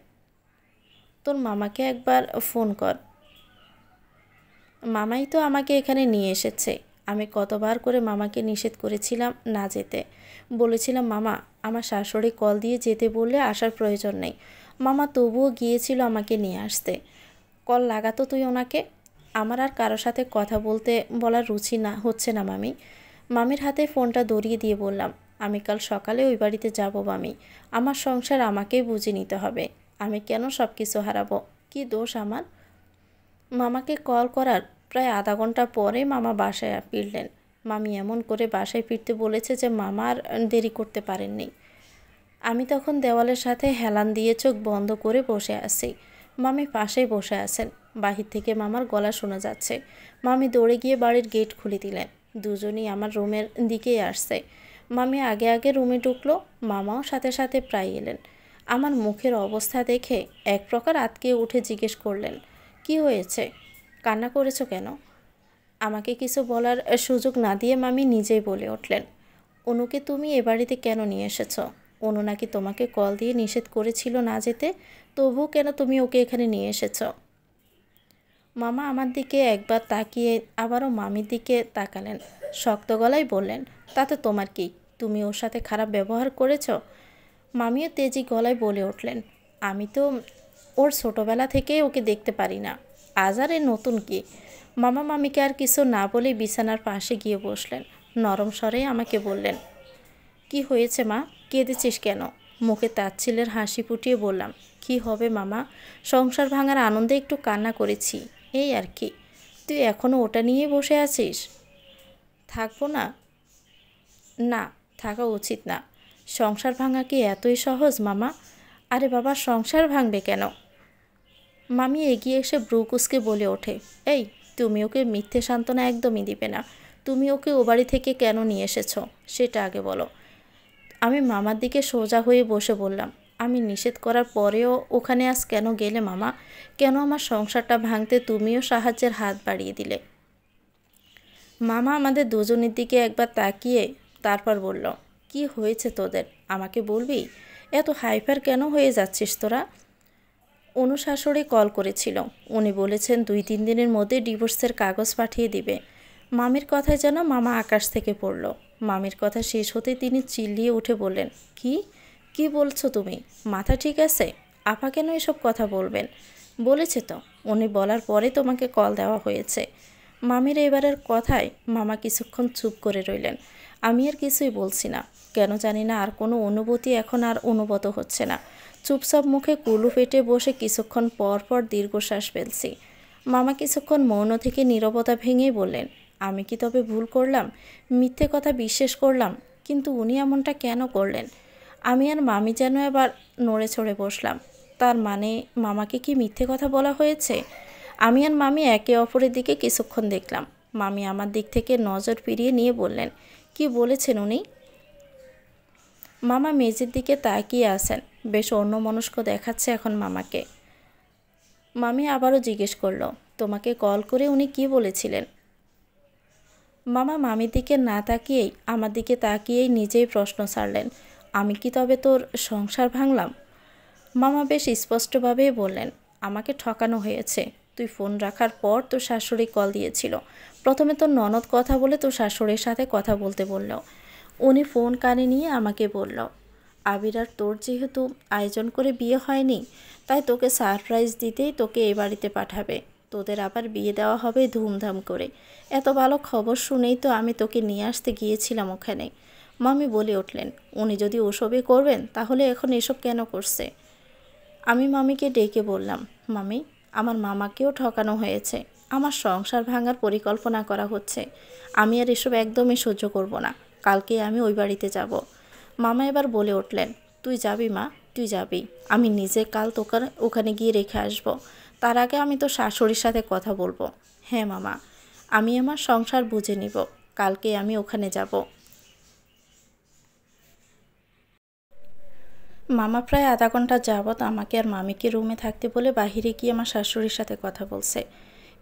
তোর মামাকে একবার ফোন কর। মামাই তো আমাকে এখানে নিয়ে এসেছে। আমি কতবার করে মামাকে নিষেধ করেছিলাম না যেতে। বলেছিলাম মামা আমার শাশুড়ি কল দিয়ে যেতে বললে আসার প্রয়োজন নেই। মামা তবুও গিয়েছিল আমাকে নিয়ে আসতে। কল লাগাতো তুই ওনাকে। আমার আর কারোর সাথে কথা বলার রুচি না হচ্ছে না মামি। মামির হাতে ফোনটা ধরিয়ে দিয়ে বললাম, আমি কাল সকালে ওই বাড়িতে যাব মামি। আমার সংসার আমাকেই বুঝে নিতে হবে। আমি কেন সব কিছু হারাবো? কি দোষ আমার? মামাকে কল করার প্রায় আধা ঘন্টা পরে মামা বাসায় ফিরলেন। মামি এমন করে বাসায় ফিরতে বলেছে যে মামা আর দেরি করতে পারেননি। আমি তখন দেওয়ালের সাথে হেলান দিয়ে চোখ বন্ধ করে বসে আছি। মামি পাশেই বসে আছেন। বাহির থেকে মামার গলা শোনা যাচ্ছে। মামি দৌড়ে গিয়ে বাড়ির গেট খুলে দিলেন। দুজনই আমার রুমের দিকেই আসছে। মামি আগে আগে রুমে ঢুকলো, মামাও সাথে সাথে প্রায় এলেন। আমার মুখের অবস্থা দেখে এক প্রকার আতকে উঠে জিজ্ঞেস করলেন, কি হয়েছে? কান্না করেছো কেন? আমাকে কিছু বলার সুযোগ না দিয়ে মামি নিজেই বলে উঠলেন, অনুকে তুমি এ বাড়িতে কেন নিয়ে এসেছো? অনু নাকি তোমাকে কল দিয়ে নিষেধ করেছিল না যেতে, তবুও কেন তুমি ওকে এখানে নিয়ে এসেছো? মামা আমার দিকে একবার তাকিয়ে আবারও মামির দিকে তাকালেন। শক্ত গলায় বললেন, তাতে তোমার কি? তুমি ওর সাথে খারাপ ব্যবহার করেছো? মামিও তেজি গলায় বলে উঠলেন, আমি তো ওর ছোটোবেলা থেকে ওকে দেখতে পারি না, আজ আর এ নতুন কি? মামা মামিকে আর কিছু না বলে বিছানার পাশে গিয়ে বসলেন। নরম স্বরে আমাকে বললেন, কি হয়েছে মা, কেঁদেছিস কেন? মুখে তাচ্ছিলের হাসি ফুটিয়ে বললাম, কি হবে মামা, সংসার ভাঙার আনন্দে একটু কান্না করেছি, এই আর কি। তুই এখনও ওটা নিয়ে বসে আছিস? থাকবো না? না, থাকা উচিত না। সংসার ভাঙা কি এতই সহজ মামা? আরে বাবা, সংসার ভাঙবে কেন? মামি এগিয়ে এসে ব্রু কুঁচকে বলে ওঠে, এই তুমি ওকে মিথ্যে সান্ত্বনা একদমই দিবে না। তুমি ওকে ও বাড়ি থেকে কেন নিয়ে এসেছো সেটা আগে বলো। আমি মামার দিকে সোজা হয়ে বসে বললাম, আমি নিষেধ করার পরেও ওখানে আজ কেন গেলে মামা? কেন আমার সংসারটা ভাঙতে তুমিও সাহায্যের হাত বাড়িয়ে দিলে? মামা আমাদের দুজনের দিকে একবার তাকিয়ে তারপর বলল, কি হয়েছে তোদের, আমাকে বলবি? এত হাইপার কেন হয়ে যাচ্ছিস তোরা? অনু শাশুড়ি কল করেছিল, উনি বলেছেন 2-3 দিনের মধ্যে ডিভোর্সের কাগজ পাঠিয়ে দিবে। মামির কথায় যেন মামা আকাশ থেকে পড়ল। মামির কথা শেষ হতেই তিনি চিল্লিয়ে উঠে বললেন, কি কি বলছো তুমি? মাথা ঠিক আছে? আপা কেন এসব কথা বলবেন? বলেছে তো, উনি বলার পরে তোমাকে কল দেওয়া হয়েছে। মামির এবারের কথায় মামা কিছুক্ষণ চুপ করে রইলেন। আমি আর কিছুই বলছি না, কেন জানি না আর কোনো অনুভূতি এখন আর অনুভূত হচ্ছে না। চুপচাপ মুখে কুলু পেটে বসে কিছুক্ষণ পর পর দীর্ঘশ্বাস ফেলছি। মামা কিছুক্ষণ মৌন থেকে নীরবতা ভেঙেই বললেন, আমি কি তবে ভুল করলাম? মিথ্যে কথা বিশ্বাস করলাম? কিন্তু উনি এমনটা কেন করলেন? আমি আর মামি যেন এবার নড়ে চড়ে বসলাম। তার মানে মামাকে কি মিথ্যে কথা বলা হয়েছে? আমি আর মামি একে অপরের দিকে কিছুক্ষণ দেখলাম। মামি আমার দিক থেকে নজর ফিরিয়ে নিয়ে বললেন, কি বলেছেন উনি? মামা মেঝের দিকে তাকিয়ে আছেন, বেশ অন্যমনস্ক দেখাচ্ছে এখন মামাকে। মামি আবারও জিজ্ঞেস করলো, তোমাকে কল করে উনি কি বলেছিলেন? মামা মামির দিকে না তাকিয়েই আমার দিকে তাকিয়েই নিজেই প্রশ্ন ছাড়লেন, আমি কি তবে তোর সংসার ভাঙলাম? মামা বেশ স্পষ্টভাবেই বললেন, আমাকে ঠকানো হয়েছে। তুই ফোন রাখার পর তোর শাশুড়ি কল দিয়েছিল। প্রথমে তোর ননদ কথা বলে তোর শাশুড়ির সাথে কথা বলতে বলল। উনি ফোন কানে নিয়ে আমাকে বলল, আবির আর তোর যেহেতু আয়োজন করে বিয়ে হয়নি, তাই তোকে সারপ্রাইজ দিতেই তোকে এই বাড়িতে পাঠাবে। তোদের আবার বিয়ে দেওয়া হবে ধুমধাম করে। এত ভালো খবর শুনেই তো আমি তোকে নিয়ে আসতে গিয়েছিলাম ওখানে। মামি বলে উঠলেন, উনি যদি ওসবই করবেন তাহলে এখন এসব কেন করছে? আমি মামিকে ডেকে বললাম, মামি, আমার মামাকেও ঠকানো হয়েছে। আমার সংসার ভাঙার পরিকল্পনা করা হচ্ছে। আমি আর এসব একদমই সহ্য করব না। কালকে আমি ওই বাড়িতে যাব। মামা এবার বলে উঠলেন, তুই যাবি মা, তুই যাবি। আমি নিজে কাল তোকে ওখানে গিয়ে রেখে আসব। তার আগে আমি তো শাশুড়ির সাথে কথা বলবো। হ্যাঁ মামা, আমি আমার সংসার বুঝে নিব। কালকে আমি ওখানে যাব। মামা প্রায় আধা ঘন্টা যাবৎ আমাকে আর মামিকে রুমে থাকতে বলে বাহিরে গিয়ে আমার শাশুড়ির সাথে কথা বলছে।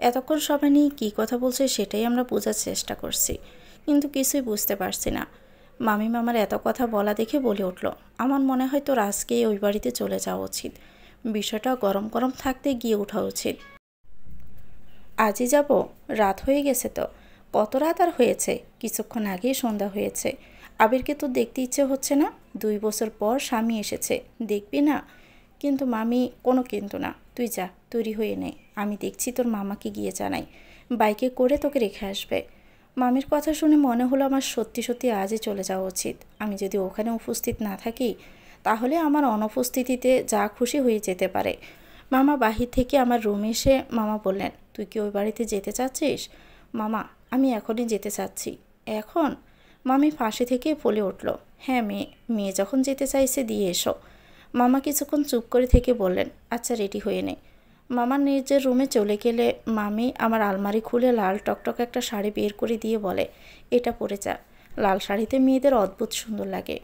এতক্ষণ সবাই নিয়ে কী কথা বলছে সেটাই আমরা বোঝার চেষ্টা করছি, কিন্তু কিছুই বুঝতে পারছি না। মামি মামার এত কথা বলা দেখে বলে উঠল, আমার মনে হয় তোর আজকেই ওই বাড়িতে চলে যাওয়া উচিত। বিষয়টা গরম গরম থাকতে গিয়ে ওঠা উচিত। আজই যাব? রাত হয়ে গেছে তো। কত রাত আর হয়েছে? কিছুক্ষণ আগেই সন্ধ্যা হয়েছে। আবিরকে তো দেখতে ইচ্ছে হচ্ছে না। 2 বছর পর স্বামী এসেছে, দেখবি না? কিন্তু মামি, কোনো কিন্তু না। তুই যা, তৈরি হয়ে নে। আমি দেখছি তোর মামাকে গিয়ে জানাই, বাইকে করে তোকে রেখে আসবে। মামির কথা শুনে মনে হলো আমার সত্যি সত্যি আজই চলে যাওয়া উচিত। আমি যদি ওখানে উপস্থিত না থাকি তাহলে আমার অনুপস্থিতিতে যা খুশি হয়ে যেতে পারে। মামা বাহির থেকে আমার রুমে এসে মামা বললেন, তুই কি ওই বাড়িতে যেতে চাচ্ছিস? মামা, আমি এখনই যেতে চাচ্ছি। এখন? মামি পাশে থেকে বলে উঠল, হ্যাঁ মেয়ে, মেয়ে যখন যেতে চাইছে দিয়ে এসো। মামা কিছুক্ষণ চুপ করে থেকে বললেন, আচ্ছা রেডি হয়ে নে। মামার নিজের রুমে চলে গেলে মামি আমার আলমারি খুলে লাল টকটক একটা শাড়ি বের করে দিয়ে বলে, এটা পরে যা। লাল শাড়িতে মেয়েদের অদ্ভুত সুন্দর লাগে।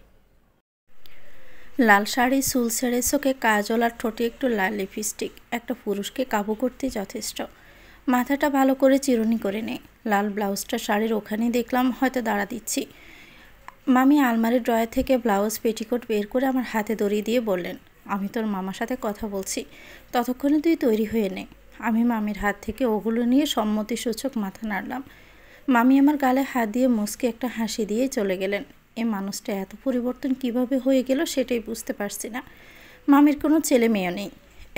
লাল শাড়ি, চুল ছেড়ে, চোখে কাজল আর ঠোঁটে একটু লাল লিপস্টিক একটা পুরুষকে কাবু করতে যথেষ্ট। মাথাটা ভালো করে চিরুনি করে নে। লাল ব্লাউজটা শাড়ির ওখানেই দেখলাম হয়তো দাঁড়া দিচ্ছি। মামি আলমারির ড্রয়ার থেকে ব্লাউজ পেটিকোট বের করে আমার হাতে ধরিয়ে দিয়ে বললেন, আমি তোর মামার সাথে কথা বলছি, ততক্ষণে তুই তৈরি হয়ে নে। আমি মামির হাত থেকে ওগুলো নিয়ে সম্মতিসূচক মাথা নাড়লাম। মামি আমার গালে হাত দিয়ে মুচকে একটা হাসি দিয়ে চলে গেলেন। এই মানুষটা এত পরিবর্তন কিভাবে হয়ে গেল সেটাই বুঝতে পারছি না। মামির কোনো ছেলে মেয়ে নেই,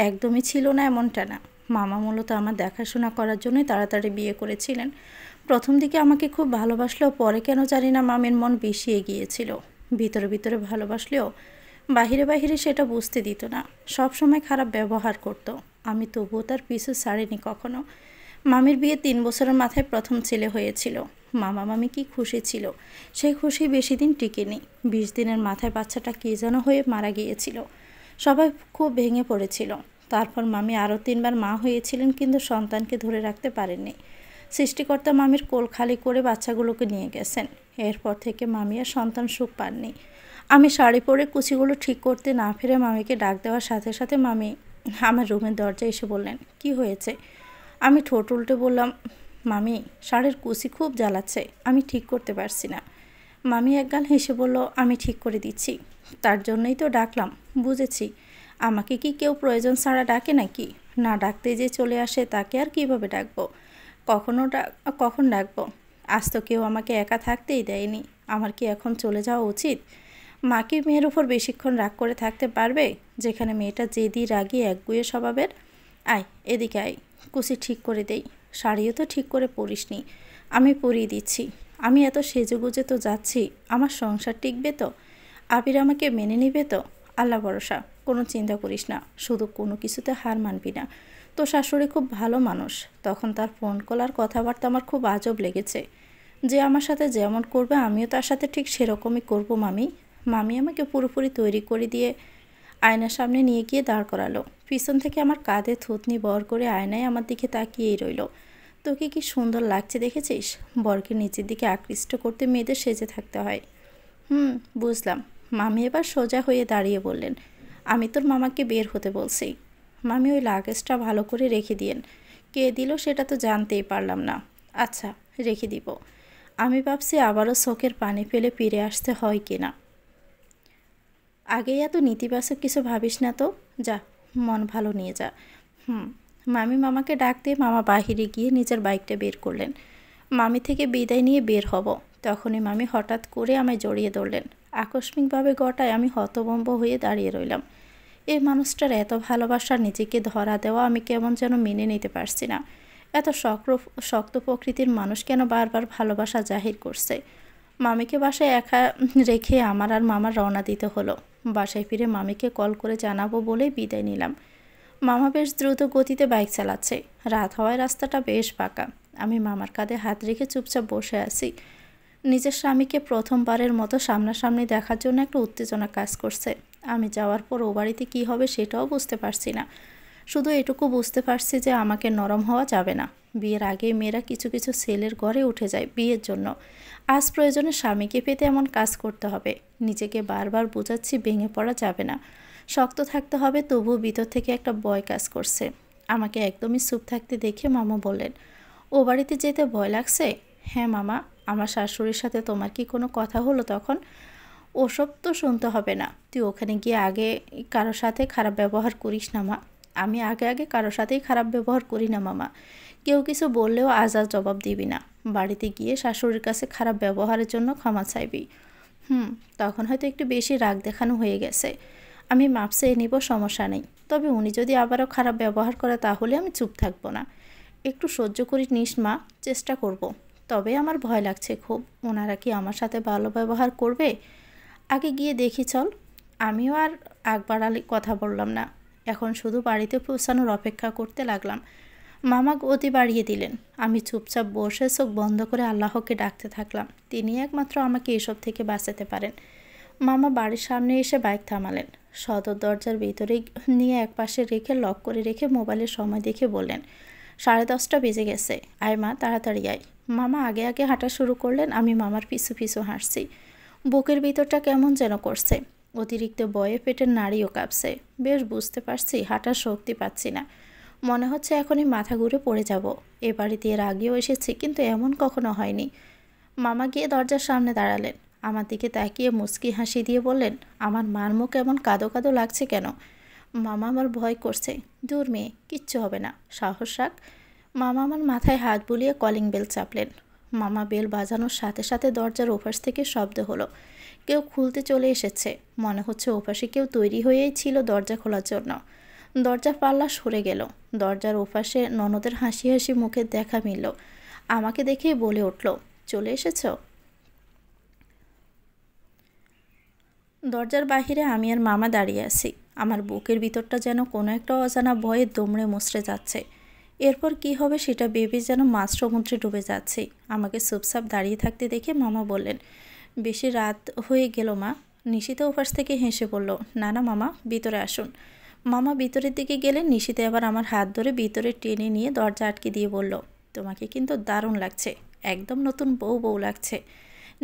একদমই ছিল না এমনটা না। মামা মূলত আমার দেখাশোনা করার জন্যই তাড়াতাড়ি বিয়ে করেছিলেন। প্রথম দিকে আমাকে খুব ভালোবাসলেও পরে কেন জানি না মামির মন বেশি এগিয়েছিল। ভিতরে ভিতরে ভালোবাসলেও বাহিরে বাহিরে সেটা বুঝতে দিত না। সব সময় খারাপ ব্যবহার করত। আমি তবুও তার পিছু ছাড়িনি কখনো। মামির বিয়ে 3 বছরের মাথায় প্রথম ছেলে হয়েছিল। মামা মামি কি খুশি ছিল। সেই খুশি বেশি দিন টিকেনি। 20 দিনের মাথায় বাচ্চাটা কে যেন হয়ে মারা গিয়েছিল। সবাই খুব ভেঙে পড়েছিল। তারপর মামি আরও 3 বার মা হয়েছিলেন, কিন্তু সন্তানকে ধরে রাখতে পারেননি। সৃষ্টিকর্তা মামির কোল খালি করে বাচ্চাগুলোকে নিয়ে গেছেন। এরপর থেকে মামি আর সন্তান সুখ পাননি। আমি শাড়ি পরে কুচিগুলো ঠিক করতে না ফিরে মামিকে ডাক দেওয়ার সাথে সাথে মামি আমার রুমের দরজায় এসে বললেন, কি হয়েছে? আমি ঠোঁট উল্টে বললাম, মামি, শাড়ির কুচি খুব জ্বালাচ্ছে, আমি ঠিক করতে পারছি না। মামি একগাল হেসে বলল, আমি ঠিক করে দিচ্ছি। তার জন্যই তো ডাকলাম। বুঝেছি। আমাকে কি কেউ প্রয়োজন ছাড়া ডাকে নাকি? না ডাকতে যে চলে আসে তাকে আর কিভাবে ডাকবো? কখন ডাকবো? আজ তো কেউ আমাকে একা থাকতেই দেয়নি। আমার কি এখন চলে যাওয়া উচিত? মা কি মেয়ের উপর বেশিক্ষণ রাগ করে থাকতে পারবে, যেখানে মেয়েটা জেদি, রাগী, একগুঁয়ে স্বভাবের? আয় এদিকে আয়, কুচি ঠিক করে দেই। শাড়িও তো ঠিক করে পরিসনি, আমি পরিয়ে দিচ্ছি। আমি এত সেজেগুজে তো যাচ্ছি, আমার সংসার টিকবে তো? আবির আমাকে মেনে নেবে তো? আল্লাহ ভরসা, কোনো চিন্তা করিস না, শুধু কোনো কিছুতে হার মানবি না। তো শাশুড়ি খুব ভালো মানুষ। তখন তার ফোন কল আর কথাবার্তা আমার খুব আজব লেগেছে। যে আমার সাথে যেমন করবে আমিও তার সাথে ঠিক সেরকমই করব মামি। মামি আমাকে পুরোপুরি তৈরি করে দিয়ে আয়নার সামনে নিয়ে গিয়ে দাঁড় করালো। পিছন থেকে আমার কাঁধে থুতনি বর করে আয়নায় আমার দিকে তাকিয়েই রইল। তোকে কি সুন্দর লাগছে দেখেছিস? বরকে নিচের দিকে আকৃষ্ট করতে মেয়েদের সেজে থাকতে হয়। বুঝলাম। মামি এবার সোজা হয়ে দাঁড়িয়ে বললেন, আমি তোর মামাকে বের হতে বলছি। মামি ওই লাগেজটা ভালো করে রেখে দিয়েন। কে দিল সেটা তো জানতেই পারলাম না। আচ্ছা, রেখে দিব। আমি ভাবছি আবারও চোখের পানি ফেলে ফিরে আসতে হয় কি না। আগেই এত নেতিবাচক কিছু ভাবিস না তো। যা, মন ভালো নিয়ে যা। মামি মামাকে ডাক দিয়ে মামা বাহিরে গিয়ে নিজের বাইকটা বের করলেন। মামি থেকে বিদায় নিয়ে বের হব, তখনই মামি হঠাৎ করে আমায় জড়িয়ে ধরলেন। আকস্মিকভাবে গটায় আমি হতভম্ব হয়ে দাঁড়িয়ে রইলাম। এই মানুষটার এত ভালোবাসা নিজেকে ধরা দেওয়া আমি কেমন যেন মেনে নিতে পারছি না। এত শক্ত প্রকৃতির মানুষ কেন বারবার ভালোবাসা জাহির করছে? মামিকে বাসায় একা রেখে আমার আর মামার রওনা দিতে হলো। বাসায় ফিরে মামিকে কল করে জানাবো বলেই বিদায় নিলাম। মামা বেশ দ্রুত গতিতে বাইক চালাচ্ছে। রাত হওয়ায় রাস্তাটা বেশ ফাঁকা। আমি মামার কাঁধে হাত রেখে চুপচাপ বসে আছি। নিজের স্বামীকে প্রথমবারের মতো সামনাসামনি দেখার জন্য একটা উত্তেজনা কাজ করছে। আমি যাওয়ার পর ও বাড়িতে কী হবে সেটাও বুঝতে পারছি না। শুধু এটুকু বুঝতে পারছি যে আমাকে নরম হওয়া যাবে না। বিয়ের আগে মেয়েরা কিছু কিছু ছেলের ঘরে উঠে যায় বিয়ের জন্য। আজ প্রয়োজনে স্বামীকে পেতে এমন কাজ করতে হবে। নিজেকে বারবার বোঝাচ্ছি ভেঙে পড়া যাবে না, শক্ত থাকতে হবে। তবুও ভিতর থেকে একটা ভয় কাজ করছে। আমাকে একদমই চুপ থাকতে দেখে মামা বললেন, ও বাড়িতে যেতে ভয় লাগছে? হ্যাঁ মামা, আমার শাশুড়ির সাথে তোমার কি কোনো কথা হলো তখন? ওসব তো শুনতে হবে না। তুই ওখানে গিয়ে আগে কারোর সাথে খারাপ ব্যবহার করিস না মা। আমি আগে কারোর সাথেই খারাপ ব্যবহার করি না মামা। কেউ কিছু বললেও আজ জবাব দিবি না। বাড়িতে গিয়ে শাশুড়ির কাছে খারাপ ব্যবহারের জন্য ক্ষমা চাইবি। তখন হয়তো একটু বেশি রাগ দেখানো হয়ে গেছে। আমি মাপ চেয়ে নিব, সমস্যা নেই। তবে উনি যদি আবারও খারাপ ব্যবহার করে তাহলে আমি চুপ থাকবো না। একটু সহ্য করি নিস মা, চেষ্টা করব। তবে আমার ভয় লাগছে খুব। ওনারা কি আমার সাথে ভালো ব্যবহার করবে? আগে গিয়ে দেখি চল। আমিও আর আগ বাড়ালে কথা বললাম না। এখন শুধু বাড়িতে পৌঁছানোর অপেক্ষা করতে লাগলাম। মামা গতি বাড়িয়ে দিলেন। আমি চুপচাপ বসে চোখ বন্ধ করে আল্লাহকে ডাকতে থাকলাম। তিনি একমাত্র আমাকে এসব থেকে বাঁচাতে পারেন। মামা বাড়ির সামনে এসে বাইক থামালেন। সদর দরজার ভিতরে নিয়ে একপাশে রেখে লক করে রেখে মোবাইলের সময় দেখে বললেন, 10:30 বেজে গেছে, আয় মা, তাড়াতাড়ি আয়। মামা আগে হাঁটা শুরু করলেন। আমি মামার পিছু পিছু হাঁটছি। বুকের ভিতরটা কেমন যেন করছে। অতিরিক্ত বয়ে পেটের নাড়িও কাঁপছে। বেশ বুঝতে পারছি হাঁটার শক্তি পাচ্ছি না। মনে হচ্ছে এখনই মাথা ঘুরে পড়ে যাব। এ বাড়িতে এর আগেও এসেছি, কিন্তু এমন কখনো হয়নি। মামা গিয়ে দরজার সামনে দাঁড়ালেন। আমার দিকে তাকিয়ে মুচকি হাসি দিয়ে বললেন, আমার মার মুখ এমন কাঁদো কাঁদো লাগছে কেন? মামা আমার ভয় করছে। দূর মেয়ে, কিচ্ছু হবে না, সাহস রাখ। মামা আমার মাথায় হাত বুলিয়ে কলিং বেল চাপলেন। মামা বেল বাজানোর সাথে সাথে দরজার ওপাশ থেকে শব্দ হলো। কেউ খুলতে চলে এসেছে। মনে হচ্ছে ওপাশে কেউ তৈরি হয়েই ছিল দরজা খোলার জন্য। দরজা পাল্লা সরে গেল। দরজার ওপাশে ননদের হাসি হাসি মুখের দেখা মিলল। আমাকে দেখেই বলে উঠল, চলে এসেছ? দরজার বাহিরে আমি আর মামা দাঁড়িয়ে আছি। আমার বুকের ভিতরটা যেন কোনো একটা অজানা ভয়ে দুমড়ে মুচড়ে যাচ্ছে। এরপর কি হবে সেটা ভেবে যেন মাঝ সমুদ্রে ডুবে যাচ্ছি। আমাকে চুপচাপ দাঁড়িয়ে থাকতে দেখে মামা বললেন, বেশি রাত হয়ে গেল মা? নিশিতা ওপাশ থেকে হেসে বলল, না না মামা, ভিতরে আসুন। মামা ভিতরের দিকে গেলেন। নিশিতা এবার আমার হাত ধরে ভিতরে টেনে নিয়ে দরজা আটকে দিয়ে বলল, তোমাকে কিন্তু দারুণ লাগছে, একদম নতুন বউ লাগছে।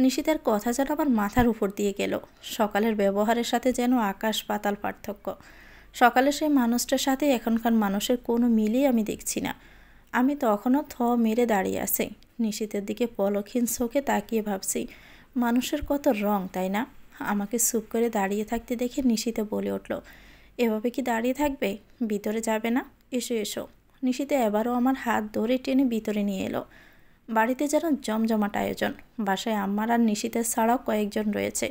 নিশিতার কথা যেন আমার মাথার উপর দিয়ে গেল। সকালের ব্যবহারের সাথে যেন আকাশ পাতাল পার্থক্য। সকালে সেই মানুষটার সাথে এখনকার মানুষের কোনো মিলই আমি দেখছি না। আমি তখনও মেরে দাঁড়িয়ে আছি। নিশিতের দিকে পলকহীন চোখে তাকিয়ে ভাবছি, মানুষের কত রং, তাই না? আমাকে চুপ করে দাঁড়িয়ে থাকতে দেখে নিশিতে বলে উঠল, এভাবে কি দাঁড়িয়ে থাকবে? ভিতরে যাবে না? এসো এসো। নিশিতে এবারও আমার হাত ধরে টেনে ভিতরে নিয়ে এলো। বাড়িতে যেন জমজমাট আয়োজন। বাসায় আম্মার আর নিশিতের ছাড়াও কয়েকজন রয়েছে।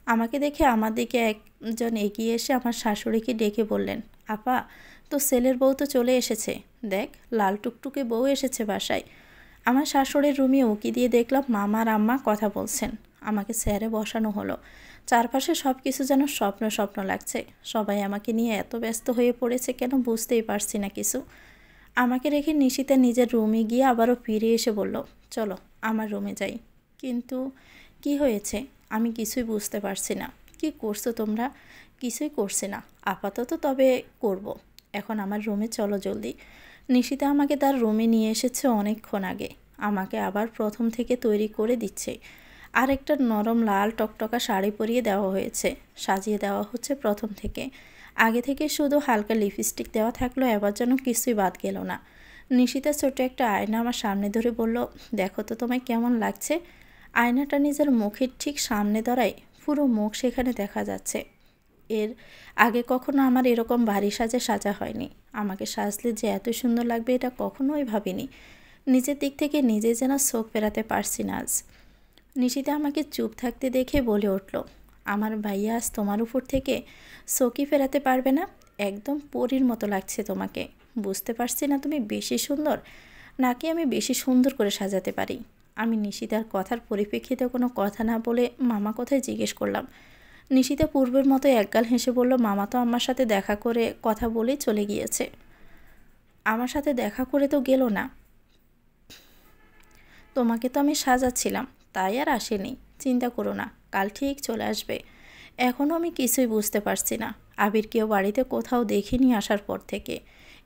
আমাকে দেখে আমার দিকে একজন এগিয়ে এসে আমার শাশুড়িকে ডেকে বললেন, আপা, তো ছেলের বউ তো চলে এসেছে, দেখ লাল টুকটুকে বউ এসেছে বাসায়। আমার শাশুড়ির রুমে উকি দিয়ে দেখলাম মামা আর আম্মা কথা বলছেন। আমাকে চেয়ারে বসানো হলো। চারপাশে সব কিছু যেন স্বপ্ন স্বপ্ন লাগছে। সবাই আমাকে নিয়ে এত ব্যস্ত হয়ে পড়েছে কেন বুঝতেই পারছি না কিছু। আমাকে রেখে নিশিতা নিজের রুমে গিয়ে আবারও ফিরে এসে বলল, চলো আমার রুমে যাই। কিন্তু কি হয়েছে আমি কিছুই বুঝতে পারছি না। কি করছো তোমরা? কিছুই করছি না আপাতত, তবে করব। এখন আমার রুমে চলো জলদি। নিশিতা আমাকে তার রুমে নিয়ে এসেছে অনেকক্ষণ আগে। আমাকে আবার প্রথম থেকে তৈরি করে দিচ্ছে। আর একটা নরম লাল টকটকা শাড়ি পরিয়ে দেওয়া হয়েছে, সাজিয়ে দেওয়া হচ্ছে প্রথম থেকে। আগে থেকে শুধু হালকা লিপস্টিক দেওয়া থাকলো, এবার যেন কিছুই বাদ গেল না। নিশিতা ছোট একটা আয়না আমার সামনে ধরে বলল, দেখো তো তোমায় কেমন লাগছে। আয়নাটা নিজের মুখের ঠিক সামনে দাঁড়ায়, পুরো মুখ সেখানে দেখা যাচ্ছে। এর আগে কখনো আমার এরকম ভারী সাজে সাজা হয়নি। আমাকে সাজলে যে এত সুন্দর লাগবে এটা কখনোই ভাবিনি। নিজের দিক থেকে নিজে যেন চোখ ফেরাতে পারছি না আজ। নিশিতা আমাকে চুপ থাকতে দেখে বলে উঠল, আমার ভাইয়া আজ তোমার উপর থেকে চোখই ফেরাতে পারবে না। একদম পরীর মতো লাগছে তোমাকে। বুঝতে পারছি না তুমি বেশি সুন্দর নাকি আমি বেশি সুন্দর করে সাজাতে পারি। আমি নিশিতার কথার পরিপ্রেক্ষিতে কোনো কথা না বলে মামা কোথায় জিজ্ঞেস করলাম। নিশিতা পূর্বের মতো একগাল হেসে বলল, মামা তো আমার সাথে দেখা করে কথা বলেই চলে গিয়েছে। আমার সাথে দেখা করে তো গেল না, তোমাকে তো আমি সাজাচ্ছিলাম, তাই আর আসেনি। চিন্তা করো না, কাল ঠিক চলে আসবে। এখনও আমি কিছুই বুঝতে পারছি না। আবিরকেও বাড়িতে কোথাও দেখিনি আসার পর থেকে।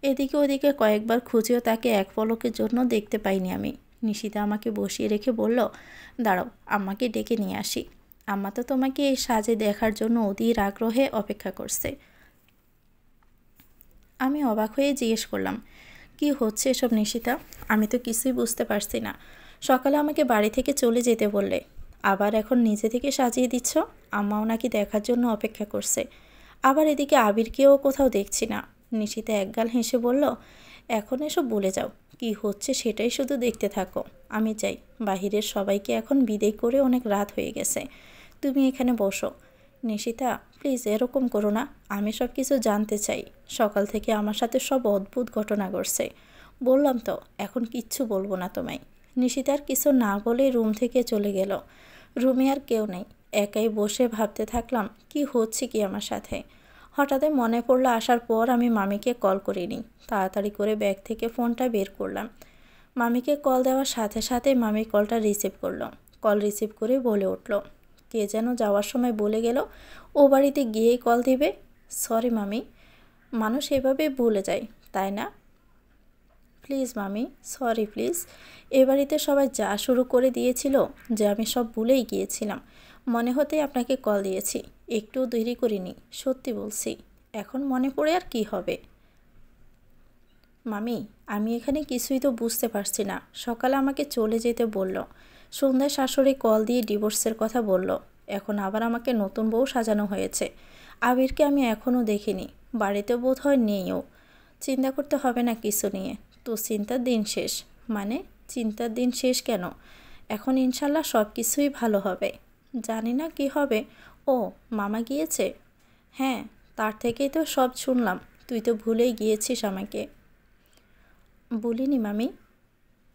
এদিকে ওদিকে কয়েকবার খুঁজেও তাকে এক পলকের জন্য দেখতে পাইনি আমি। নিশিতা আমাকে বসিয়ে রেখে বলল, দাঁড়াও আম্মাকে ডেকে নিয়ে আসি। আম্মা তো তোমাকে এই সাজে দেখার জন্য অধীর আগ্রহে অপেক্ষা করছে। আমি অবাক হয়ে জিজ্ঞেস করলাম, কি হচ্ছে এসব নিশিতা? আমি তো কিছুই বুঝতে পারছি না। সকালে আমাকে বাড়ি থেকে চলে যেতে বললে, আবার এখন নিজে থেকে সাজিয়ে দিচ্ছ। আম্মাও নাকি দেখার জন্য অপেক্ষা করছে। আবার এদিকে আবিরকেও কোথাও দেখছি না। নিশিতা একগাল হেসে বলল, এখন এসব ভুলে যাও। কি হচ্ছে সেটাই শুধু দেখতে থাকো। আমি চাই বাহিরের সবাইকে এখন বিদায় করে অনেক রাত হয়ে গেছে। তুমি এখানে বসো। নিশিতা প্লিজ এরকম করো না। আমি সব কিছু জানতে চাই। সকাল থেকে আমার সাথে সব অদ্ভুত ঘটনা ঘটছে। বললাম তো এখন কিচ্ছু বলবো না তোমায়। নিশিতার কিছু না বলে রুম থেকে চলে গেল। রুমে আর কেউ নেই। একাই বসে ভাবতে থাকলাম কি হচ্ছে কি আমার সাথে। হঠাৎই মনে পড়লো আসার পর আমি মামিকে কল করিনি। তাড়াতাড়ি করে ব্যাগ থেকে ফোনটা বের করলাম। মামিকে কল দেওয়ার সাথে সাথে মামি কলটা রিসিভ করলো। কল রিসিভ করে বলে উঠল, কে যেন যাওয়ার সময় বলে গেল ও বাড়িতে গিয়েই কল দিবে। সরি মামি, মানুষ এভাবে ভুলে যায় তাই না? প্লিজ মামি, সরি প্লিজ। এ বাড়িতে সবাই যা শুরু করে দিয়েছিল যে আমি সব ভুলেই গিয়েছিলাম। মনে হতেই আপনাকে কল দিয়েছি, একটু দেরি করিনি, সত্যি বলছি। এখন মনে পড়ে আর কি হবে। মামি আমি এখানে কিছুই তো বুঝতে পারছি না। সকালে আমাকে চলে যেতে বলল, সন্ধ্যায় শাশুড়ি কল দিয়ে ডিভোর্সের কথা বলল। এখন আবার আমাকে নতুন বউ সাজানো হয়েছে। আবিরকে আমি এখনও দেখিনি, বাড়িতে বোধ হয় নেইও। চিন্তা করতে হবে না কিছু নিয়ে, তো চিন্তার দিন শেষ। মানে চিন্তার দিন শেষ কেন? এখন ইনশাল্লাহ সব কিছুই ভালো হবে। জানি না কি হবে। ও মামা গিয়েছে? হ্যাঁ, তার থেকেই তো সব শুনলাম। তুই তো ভুলেই গিয়েছিস আমাকে। বলিনি মামি,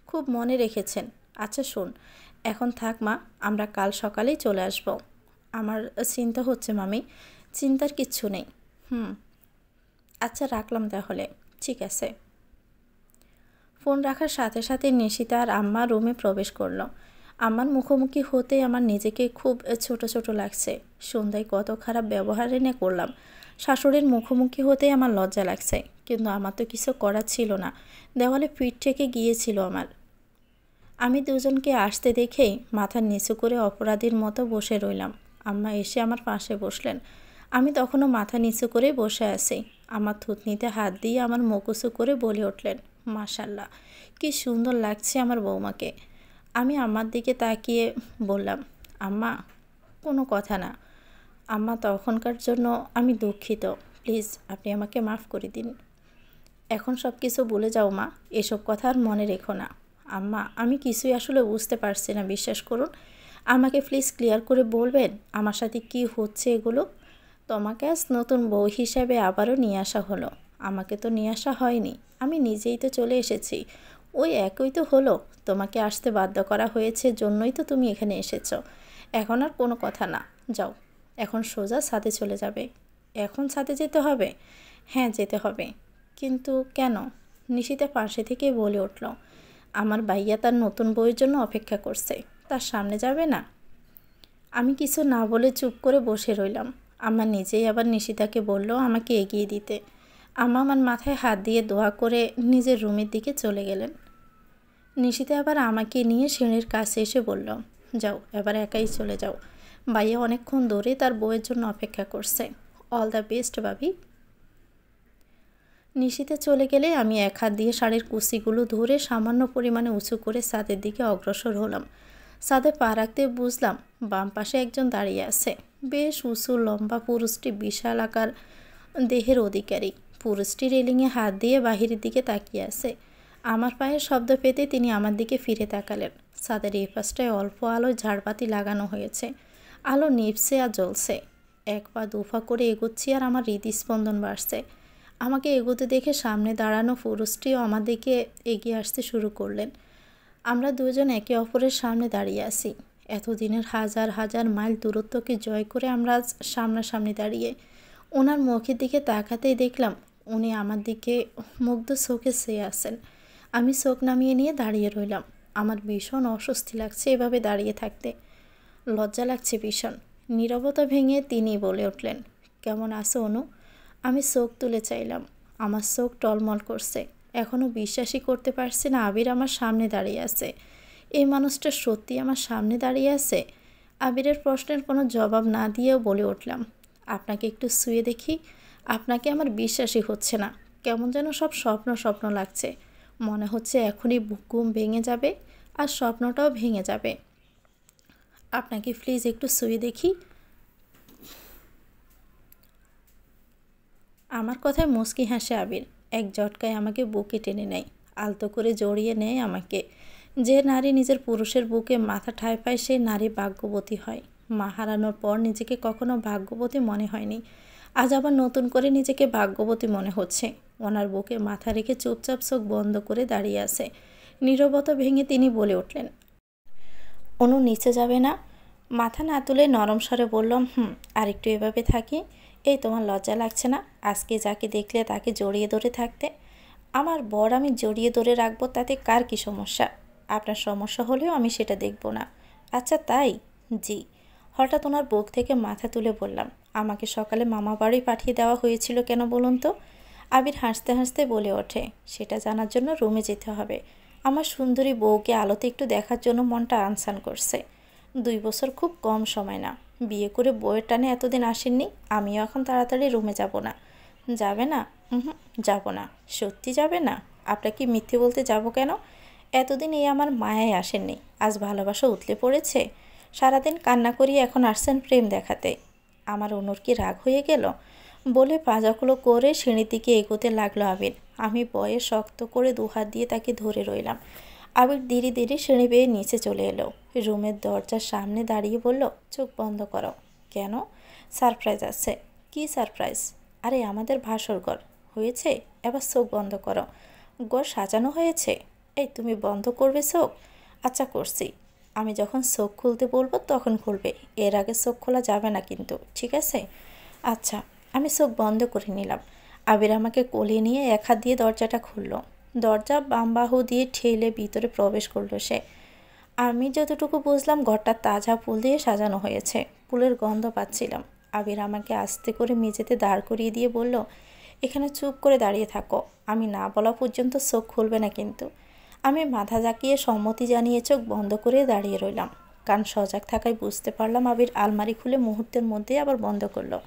খুব মনে রেখেছেন। আচ্ছা শোন, এখন থাক মা, আমরা কাল সকালেই চলে আসব। আমার চিন্তা হচ্ছে মামি। চিন্তার কিচ্ছু নেই। আচ্ছা রাখলাম তাহলে। ঠিক আছে। ফোন রাখার সাথে সাথে নিশিতা আর আম্মা রুমে প্রবেশ করলো। আমার মুখোমুখি হতে আমার নিজেকে খুব ছোট ছোট লাগছে। সন্ধ্যায় কত খারাপ ব্যবহার এনে করলাম। শাশুড়ির মুখোমুখি হতেই আমার লজ্জা লাগছে, কিন্তু আমার তো কিছু করার ছিল না। দেওয়ালে পিঠ থেকে গিয়েছিল আমার। আমি দুজনকে আসতে দেখেই মাথা নিচু করে অপরাধীর মতো বসে রইলাম। আম্মা এসে আমার পাশে বসলেন। আমি তখনও মাথা নিচু করে বসে আছি। আমার থুতনিতে হাত দিয়ে আমার মুখ উঁচু করে বলে উঠলেন, মাশাল্লাহ, কি সুন্দর লাগছে আমার বৌমাকে। আমি আম্মার দিকে তাকিয়ে বললাম, আম্মা কোনো কথা না। আম্মা তখনকার জন্য আমি দুঃখিত। প্লিজ আপনি আমাকে মাফ করে দিন। এখন সব কিছু ভুলে যাও মা, এসব কথা আর মনে রেখো না। আম্মা আমি কিছুই আসলে বুঝতে পারছি না, বিশ্বাস করুন। আমাকে প্লিজ ক্লিয়ার করে বলবেন আমার সাথে কি হচ্ছে এগুলো। তোমাকে আজ নতুন বউ হিসাবে আবারও নিয়ে আসা হলো। আমাকে তো নিয়ে আসা হয়নি, আমি নিজেই তো চলে এসেছি। ওই একই তো হলো, তোমাকে আসতে বাধ্য করা হয়েছে জন্যই তো তুমি এখানে এসেছো। এখন আর কোনো কথা না, যাও এখন সোজা ছাদে চলে যাবে। এখন ছাদে যেতে হবে? হ্যাঁ যেতে হবে। কিন্তু কেন? নিশিতা পাশে থেকে বলে উঠল, আমার ভাইয়া তার নতুন বউয়ের জন্য অপেক্ষা করছে, তার সামনে যাবে না? আমি কিছু না বলে চুপ করে বসে রইলাম। আম্মা নিজেই আবার নিশিতাকে বলল আমাকে এগিয়ে দিতে। আম্মা আমার মাথায় হাত দিয়ে দোয়া করে নিজের রুমের দিকে চলে গেলেন। নিশিতা আবার আমাকে নিয়ে সিঁড়ির কাছে এসে বলল, যাও এবার একাই চলে যাও, ভাইয়া অনেকক্ষণ ধরে তার বউয়ের জন্য অপেক্ষা করছে। অল দ্য বেস্ট ভাবি। নিশিতে চলে গেলে আমি এক হাত দিয়ে শাড়ির কুচিগুলো ধরে সামান্য পরিমাণে উঁচু করে ছাদের দিকে অগ্রসর হলাম। ছাদে পা রাখতে বুঝলাম বাম পাশে একজন দাঁড়িয়ে আছে। বেশ উঁচু লম্বা পুরুষটি বিশাল আকার দেহের অধিকারী। পুরুষটি রেলিংয়ে হাত দিয়ে বাহিরের দিকে তাকিয়ে আছে। আমার পায়ের শব্দ পেতে তিনি আমার দিকে ফিরে তাকালেন। ছাদের এই পাশটায় অল্প আলোয় ঝাড়বাতি লাগানো হয়েছে। আলো নিভছে আর জ্বলছে। এক পা দুফা করে এগোচ্ছি আর আমার হৃদস্পন্দন বাড়ছে। আমাকে এগোতে দেখে সামনে দাঁড়ানো পুরুষটিও আমার দিকে এগিয়ে আসতে শুরু করলেন। আমরা দুজন একে অপরের সামনে দাঁড়িয়ে আছি। এতদিনের হাজার হাজার মাইল দূরত্বকে জয় করে আমরা আজ সামনাসামনি দাঁড়িয়ে। ওনার মুখের দিকে তাকাতেই দেখলাম উনি আমার দিকে মুগ্ধ চোখে চেয়ে আছেন। আমি চোখ নামিয়ে নিয়ে দাঁড়িয়ে রইলাম। আমার ভীষণ অস্বস্তি লাগছে এভাবে দাঁড়িয়ে থাকতে, লজ্জা লাগছে ভীষণ। নীরবতা ভেঙে তিনি বলে উঠলেন, কেমন আছো অনু? আমি চোখ তুলে চাইলাম। আমার চোখ টলমল করছে। এখনও বিশ্বাসই করতে পারছি না আবির আমার সামনে দাঁড়িয়ে আছে। এই মানুষটা সত্যি আমার সামনে দাঁড়িয়ে আছে। আবিরের প্রশ্নের কোনো জবাব না দিয়েও বলে উঠলাম, আপনাকে একটু শুয়ে দেখি। আপনাকে আমার বিশ্বাসই হচ্ছে না। কেমন যেন সব স্বপ্ন স্বপ্ন লাগছে। মনে হচ্ছে এখনই ঘুম ভেঙে যাবে আর স্বপ্নটাও ভেঙে যাবে। আপনাকে প্লিজ একটু শুয়ে দেখি। আমার কথায় মুচকি হাসে আবির। এক ঝটকায় আমাকে বুকে টেনে নেয়, আলতো করে জড়িয়ে নেয় আমাকে। যে নারী নিজের পুরুষের বুকে মাথা ঠাঁই পায় সেই নারী ভাগ্যবতী হয়। মা হারানোর পর নিজেকে কখনো ভাগ্যবতী মনে হয়নি। আজ আবার নতুন করে নিজেকে ভাগ্যবতী মনে হচ্ছে। ওনার বুকে মাথা রেখে চুপচাপ চোখ বন্ধ করে দাঁড়িয়ে আছে। নীরবতা ভেঙে তিনি বলে উঠলেন, অনু নিচে যাবে না? মাথা না তুলে নরম স্বরে বললাম, আর একটু এভাবে থাকি। এই তোমার লজ্জা লাগছে না আজকে যাকে দেখলে তাকে জড়িয়ে ধরে থাকতে? আমার বর আমি জড়িয়ে ধরে রাখবো, তাতে কার কি সমস্যা? আপনার সমস্যা হলেও আমি সেটা দেখব না। আচ্ছা তাই? জি। হঠাৎ ওনার বুক থেকে মাথা তুলে বললাম, আমাকে সকালে মামা বাড়ি পাঠিয়ে দেওয়া হয়েছিল কেন বলুন তো? আবির হাসতে হাসতে বলে ওঠে, সেটা জানার জন্য রুমে যেতে হবে। আমার সুন্দরী বউকে আলোতে একটু দেখার জন্য মনটা আনসান করছে। 2 বছর খুব কম সময় না। বিয়ে করে বউয়ের টানে এতদিন আসেননি। আমিও এখন তাড়াতাড়ি রুমে যাব না। যাবে না? যাব না। সত্যি যাবে না? আপনাকে মিথ্যে বলতে যাব কেন? এতদিন এই আমার মায়ায় আসেননি, আজ ভালোবাসা উতলে পড়েছে। সারাদিন কান্না করিয়ে এখন আসছেন প্রেম দেখাতে। আমার অনুর কি রাগ হয়ে গেল? বলে পাজাগুলো করে সিঁড়ির দিকে এগোতে লাগলো আবির। আমি ভয়ে শক্ত করে 2 হাত দিয়ে তাকে ধরে রইলাম। আবির ধীরে ধীরে সিঁড়ি বেয়ে নিচে চলে এলো। রুমের দরজার সামনে দাঁড়িয়ে বলল, চোখ বন্ধ করো। কেন? সারপ্রাইজ আছে। কি সারপ্রাইজ? আরে আমাদের ভাসর ঘর হয়েছে, এবার চোখ বন্ধ করো। ঘর সাজানো হয়েছে। এই তুমি বন্ধ করবে চোখ? আচ্ছা করছি। আমি যখন চোখ খুলতে বলবো তখন খুলবে, এর আগে চোখ খোলা যাবে না কিন্তু, ঠিক আছে? আচ্ছা। আমি চোখ বন্ধ করে নিলাম। আবির আমাকে কোলে নিয়ে এক হাত দিয়ে দরজাটা খুলল। দরজা বাম বাহু দিয়ে ঠেলে ভিতরে প্রবেশ করলো সে। আমি যতটুকু বুঝলাম ঘরটা তাজা ফুল দিয়ে সাজানো হয়েছে। ফুলের গন্ধ পাচ্ছিলাম। আবির আমাকে আস্তে করে মেঝেতে দাঁড় করিয়ে দিয়ে বলল, এখানে চুপ করে দাঁড়িয়ে থাকো। আমি না বলা পর্যন্ত চোখ খুলবে না কিন্তু। আমি মাথা ঝাঁকিয়ে সম্মতি জানিয়ে চোখ বন্ধ করে দাঁড়িয়ে রইলাম। কান সজাগ থাকায় বুঝতে পারলাম আবির আলমারি খুলে মুহূর্তের মধ্যেই আবার বন্ধ করলো।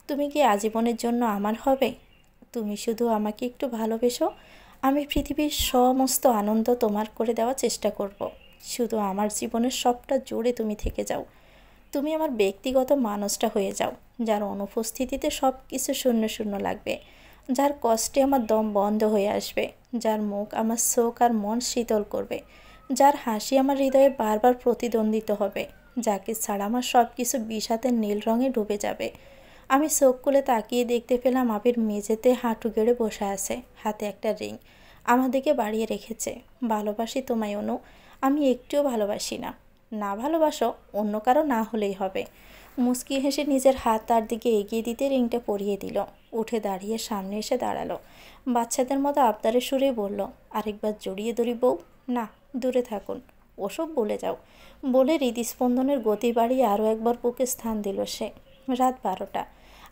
তুমি কি আজীবনের জন্য আমার হবে? তুমি শুধু আমাকে একটু ভালোবেসো, আমি পৃথিবীর সমস্ত আনন্দ তোমার করে দেওয়ার চেষ্টা করব। শুধু আমার জীবনের সবটা জুড়ে তুমি থেকে যাও। তুমি আমার ব্যক্তিগত মানুষটা হয়ে যাও, যার অনুপস্থিতিতে সব কিছু শূন্য শূন্য লাগবে, যার কষ্টে আমার দম বন্ধ হয়ে আসবে, যার মুখ আমার চোখ আর মন শীতল করবে, যার হাসি আমার হৃদয়ে বারবার প্রতিদ্বন্দ্বিত হবে, যাকে ছাড়া আমার সব কিছু বিষাদের নীল রঙে ডুবে যাবে। আমি চোখ খুলে তাকিয়ে দেখতে পেলাম আবির মেঝেতে হাঁটু গেড়ে বসে আছে, হাতে একটা রিং। আমার দিকে বাড়িয়ে রেখেছে। ভালোবাসি তোমায় অনু, আমি একটুও ভালোবাসি না। না ভালোবাসো অন্য কারো না হলেই হবে। মুচকি হেসে নিজের হাত তার দিকে এগিয়ে দিতে রিংটা পরিয়ে দিল। উঠে দাঁড়িয়ে সামনে এসে দাঁড়ালো। বাচ্চাদের মতো আবদারের সুরেই বলল, আরেকবার জড়িয়ে ধরি বউ। না, দূরে থাকুন, ওসব বলে যাও। বলে হৃদস্পন্দনের গতি বাড়িয়ে আরও একবার বুকে স্থান দিল সে। রাত 12টা।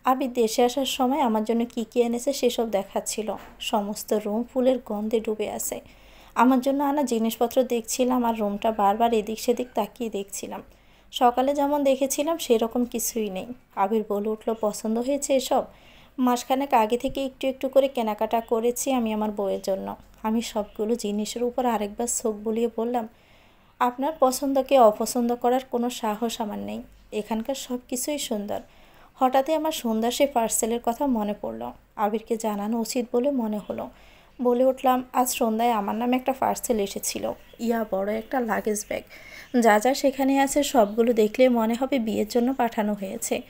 আবির দেশে আসার সময় আমার জন্য কী কী এনেছে সেসব দেখাচ্ছিল। সমস্ত রুম ফুলের গন্ধে ডুবে আছে। আমার জন্য আনা জিনিসপত্র দেখছিলাম আর রুমটা বারবার এদিক সেদিক তাকিয়ে দেখছিলাম। সকালে যেমন দেখেছিলাম সেরকম কিছুই নেই। আবির বলে উঠল, পছন্দ হয়েছে এসব? মাসখানেক আগে থেকে একটু একটু করে কেনাকাটা করেছি আমি আমার বউয়ের জন্য। আমি সবগুলো জিনিসের উপর আরেকবার চোখ বুলিয়ে বললাম, আপনার পছন্দকে অপছন্দ করার কোনো সাহস আমার নেই। এখানকার সব কিছুই সুন্দর। হঠাৎই আমার সন্ধ্যা সে পার্সেলের কথা মনে পড়ল। আবিরকে জানানো উচিত বলে মনে হলো। বলে উঠলাম, আজ সন্ধ্যায় আমার নামে একটা পার্সেল এসেছিল। ইয়া বড় একটা লাগেজ ব্যাগ। যা যা সেখানে আছে সবগুলো দেখলে মনে হবে বিয়ের জন্য পাঠানো হয়েছে।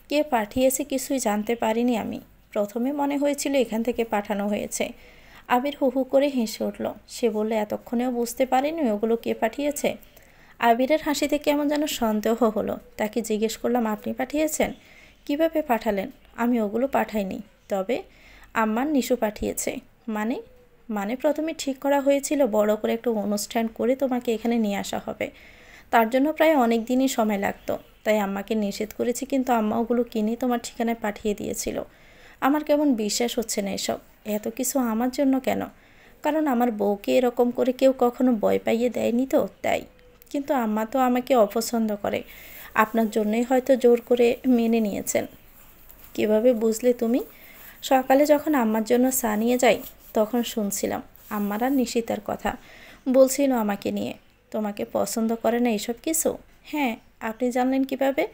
কে পাঠিয়েছে কিছুই জানতে পারিনি আমি। প্রথমে মনে হয়েছিল এখান থেকে পাঠানো হয়েছে। আবির হু হু করে হেসে উঠল। সে বললে, এতক্ষণেও বুঝতে পারিনি ওগুলো কে পাঠিয়েছে? আবিরের হাসিতে কেমন যেন সন্দেহ হলো। তাকে জিজ্ঞেস করলাম, আপনি পাঠিয়েছেন? কিভাবে পাঠালেন? আমি ওগুলো পাঠাইনি। তবে আম্মার নিশু পাঠিয়েছে। মানে? মানে প্রথমে ঠিক করা হয়েছিল বড় করে একটা অনুষ্ঠান করে তোমাকে এখানে নিয়ে আসা হবে। তার জন্য প্রায় অনেক দিনই সময় লাগতো। তাই আম্মাকে নিষেধ করেছি, কিন্তু আম্মা ওগুলো কিনে তোমার ঠিকানায় পাঠিয়ে দিয়েছিল। আমার কেমন বিশ্বাস হচ্ছে না এসব। এত কিছু আমার জন্য কেন? কারণ আমার বউকে এরকম করে কেউ কখনো ভয় পাইয়ে দেয়নি তো, তাই। কিন্তু আম্মা তো আমাকে অপছন্দ করে। আপনার জন্যই হয়তো জোর করে মেনে নিয়েছেন। কিভাবে বুঝলে তুমি? সকালে যখন আম্মার জন্য চা নিয়ে যাই তখন শুনছিলাম আম্মার আর নিশিতার কথা। বলছিল আমাকে নিয়ে। তোমাকে পছন্দ করে না এসব কিছু? হ্যাঁ। আপনি জানলেন কিভাবে?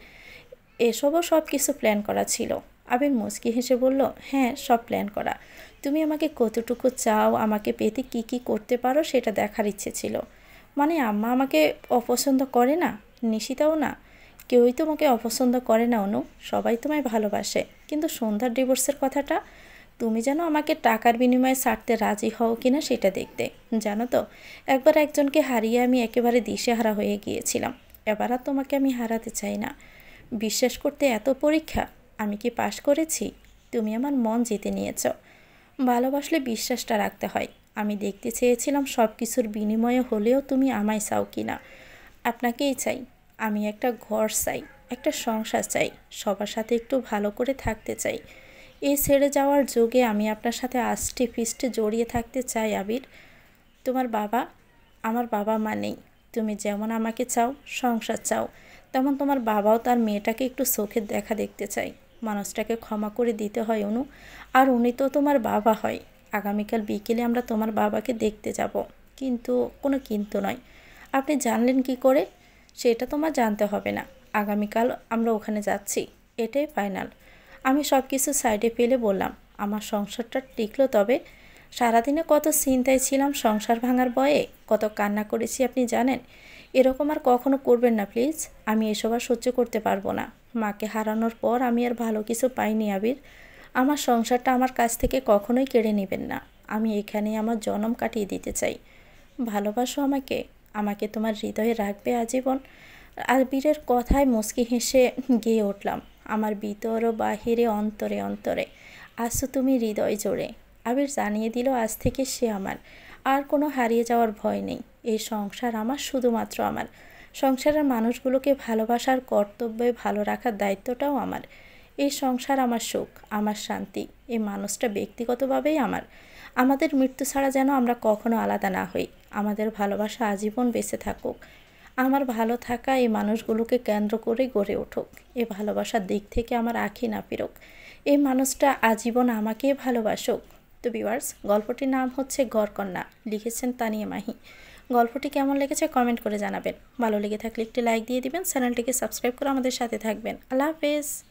এসবও সব কিছু প্ল্যান করা ছিল। আবির মুচকি হেসে বলল, হ্যাঁ, সব প্ল্যান করা। তুমি আমাকে কতটুকু চাও, আমাকে পেতে কি কি করতে পারো সেটা দেখার ইচ্ছে ছিল। মানে আম্মা আমাকে অপছন্দ করে না? নিশিতাও না? কেউই তোমাকে অপছন্দ করে না অনু। সবাই তোমায় ভালোবাসে। কিন্তু সন্ধ্যার ডিভোর্সের কথাটা, তুমি যেন আমাকে টাকার বিনিময়ে ছাড়তে রাজি হও কিনা সেটা দেখতে। জানো তো, একবার একজনকে হারিয়ে আমি একেবারে দিশেহারা হয়ে গিয়েছিলাম। এবার আর তোমাকে আমি হারাতে চাই না। বিশ্বাস করতে এত পরীক্ষা। আমি কি পাশ করেছি? তুমি আমার মন জিতে নিয়েছ। ভালোবাসলে বিশ্বাসটা রাখতে হয়। আমি দেখতে চেয়েছিলাম সব কিছুর বিনিময়ে হলেও তুমি আমায় চাও কি না। আপনাকেই চাই। আমি একটা ঘর চাই, একটা সংসার চাই, সবার সাথে একটু ভালো করে থাকতে চাই। এই ছেড়ে যাওয়ার যুগে আমি আপনার সাথে আষ্টে ফিষ্টে জড়িয়ে থাকতে চাই আবির। তোমার বাবা, আমার বাবা মা নেই। তুমি যেমন আমাকে চাও, সংসার চাও, তেমন তোমার বাবাও তার মেয়েটাকে একটু চোখের দেখা দেখতে চাই। মানুষটাকে ক্ষমা করে দিতে হয় অনু। আর উনি তো তোমার বাবা হয়। আগামীকাল বিকেলে আমরা তোমার বাবাকে দেখতে যাব। কিন্তু কোনো কিন্তু নয়। আপনি জানলেন কি করে? সেটা তোমার জানতে হবে না। আগামীকাল আমরা ওখানে যাচ্ছি, এটাই ফাইনাল। আমি সব কিছু সাইডে ফেলে বললাম, আমার সংসারটা টিকলো তবে? সারাদিনে কত চিন্তায় ছিলাম সংসার ভাঙার ভয়ে, কত কান্না করেছি আপনি জানেন। এরকম আর কখনো করবেন না প্লিজ। আমি এসব আর সহ্য করতে পারবো না। মাকে হারানোর পর আমি আর ভালো কিছু পাইনি আবির। আমার সংসারটা আমার কাছ থেকে কখনোই কেড়ে নেবেন না। আমি এখানেই আমার জনম কাটিয়ে দিতে চাই। ভালোবাসো আমাকে? আমাকে তোমার হৃদয়ে রাখবে আজীবন? আবিরের কথায় মুচকি হেসে গেয়ে উঠলাম, আমার ভিতর ও বাহিরে অন্তরে অন্তরে আছো তুমি হৃদয় জোড়ে। আবির জানিয়ে দিল আজ থেকে সে আমার। আর কোনো হারিয়ে যাওয়ার ভয় নেই। এই সংসার আমার, শুধুমাত্র আমার। সংসারের মানুষগুলোকে ভালোবাসার কর্তব্যে ভালো রাখার দায়িত্বটাও আমার। এই সংসার আমার সুখ, আমার শান্তি। এই মানুষটা ব্যক্তিগতভাবেই আমার। আমাদের মৃত্যু ছাড়া যেন আমরা কখনো আলাদা না হই। আমাদের ভালোবাসা আজীবন বেঁচে থাকুক। আমার ভালো থাকা এই মানুষগুলোকে কেন্দ্র করে গড়ে উঠুক। এই ভালোবাসার দিক থেকে আমার আঁখি না ফিরুক। এই মানুষটা আজীবন আমাকেই ভালোবাসুক। তো ভিউয়ার্স, গল্পটির নাম হচ্ছে ঘরকন্যা। লিখেছেন তানিয়া মাহি। গল্পটি কেমন লেগেছে কমেন্ট করে জানাবেন। ভালো লেগে থাকলে একটি লাইক দিয়ে দিবেন। চ্যানেলটিকে সাবস্ক্রাইব করে আমাদের সাথে থাকবেন। আল্লাহ হাফেজ।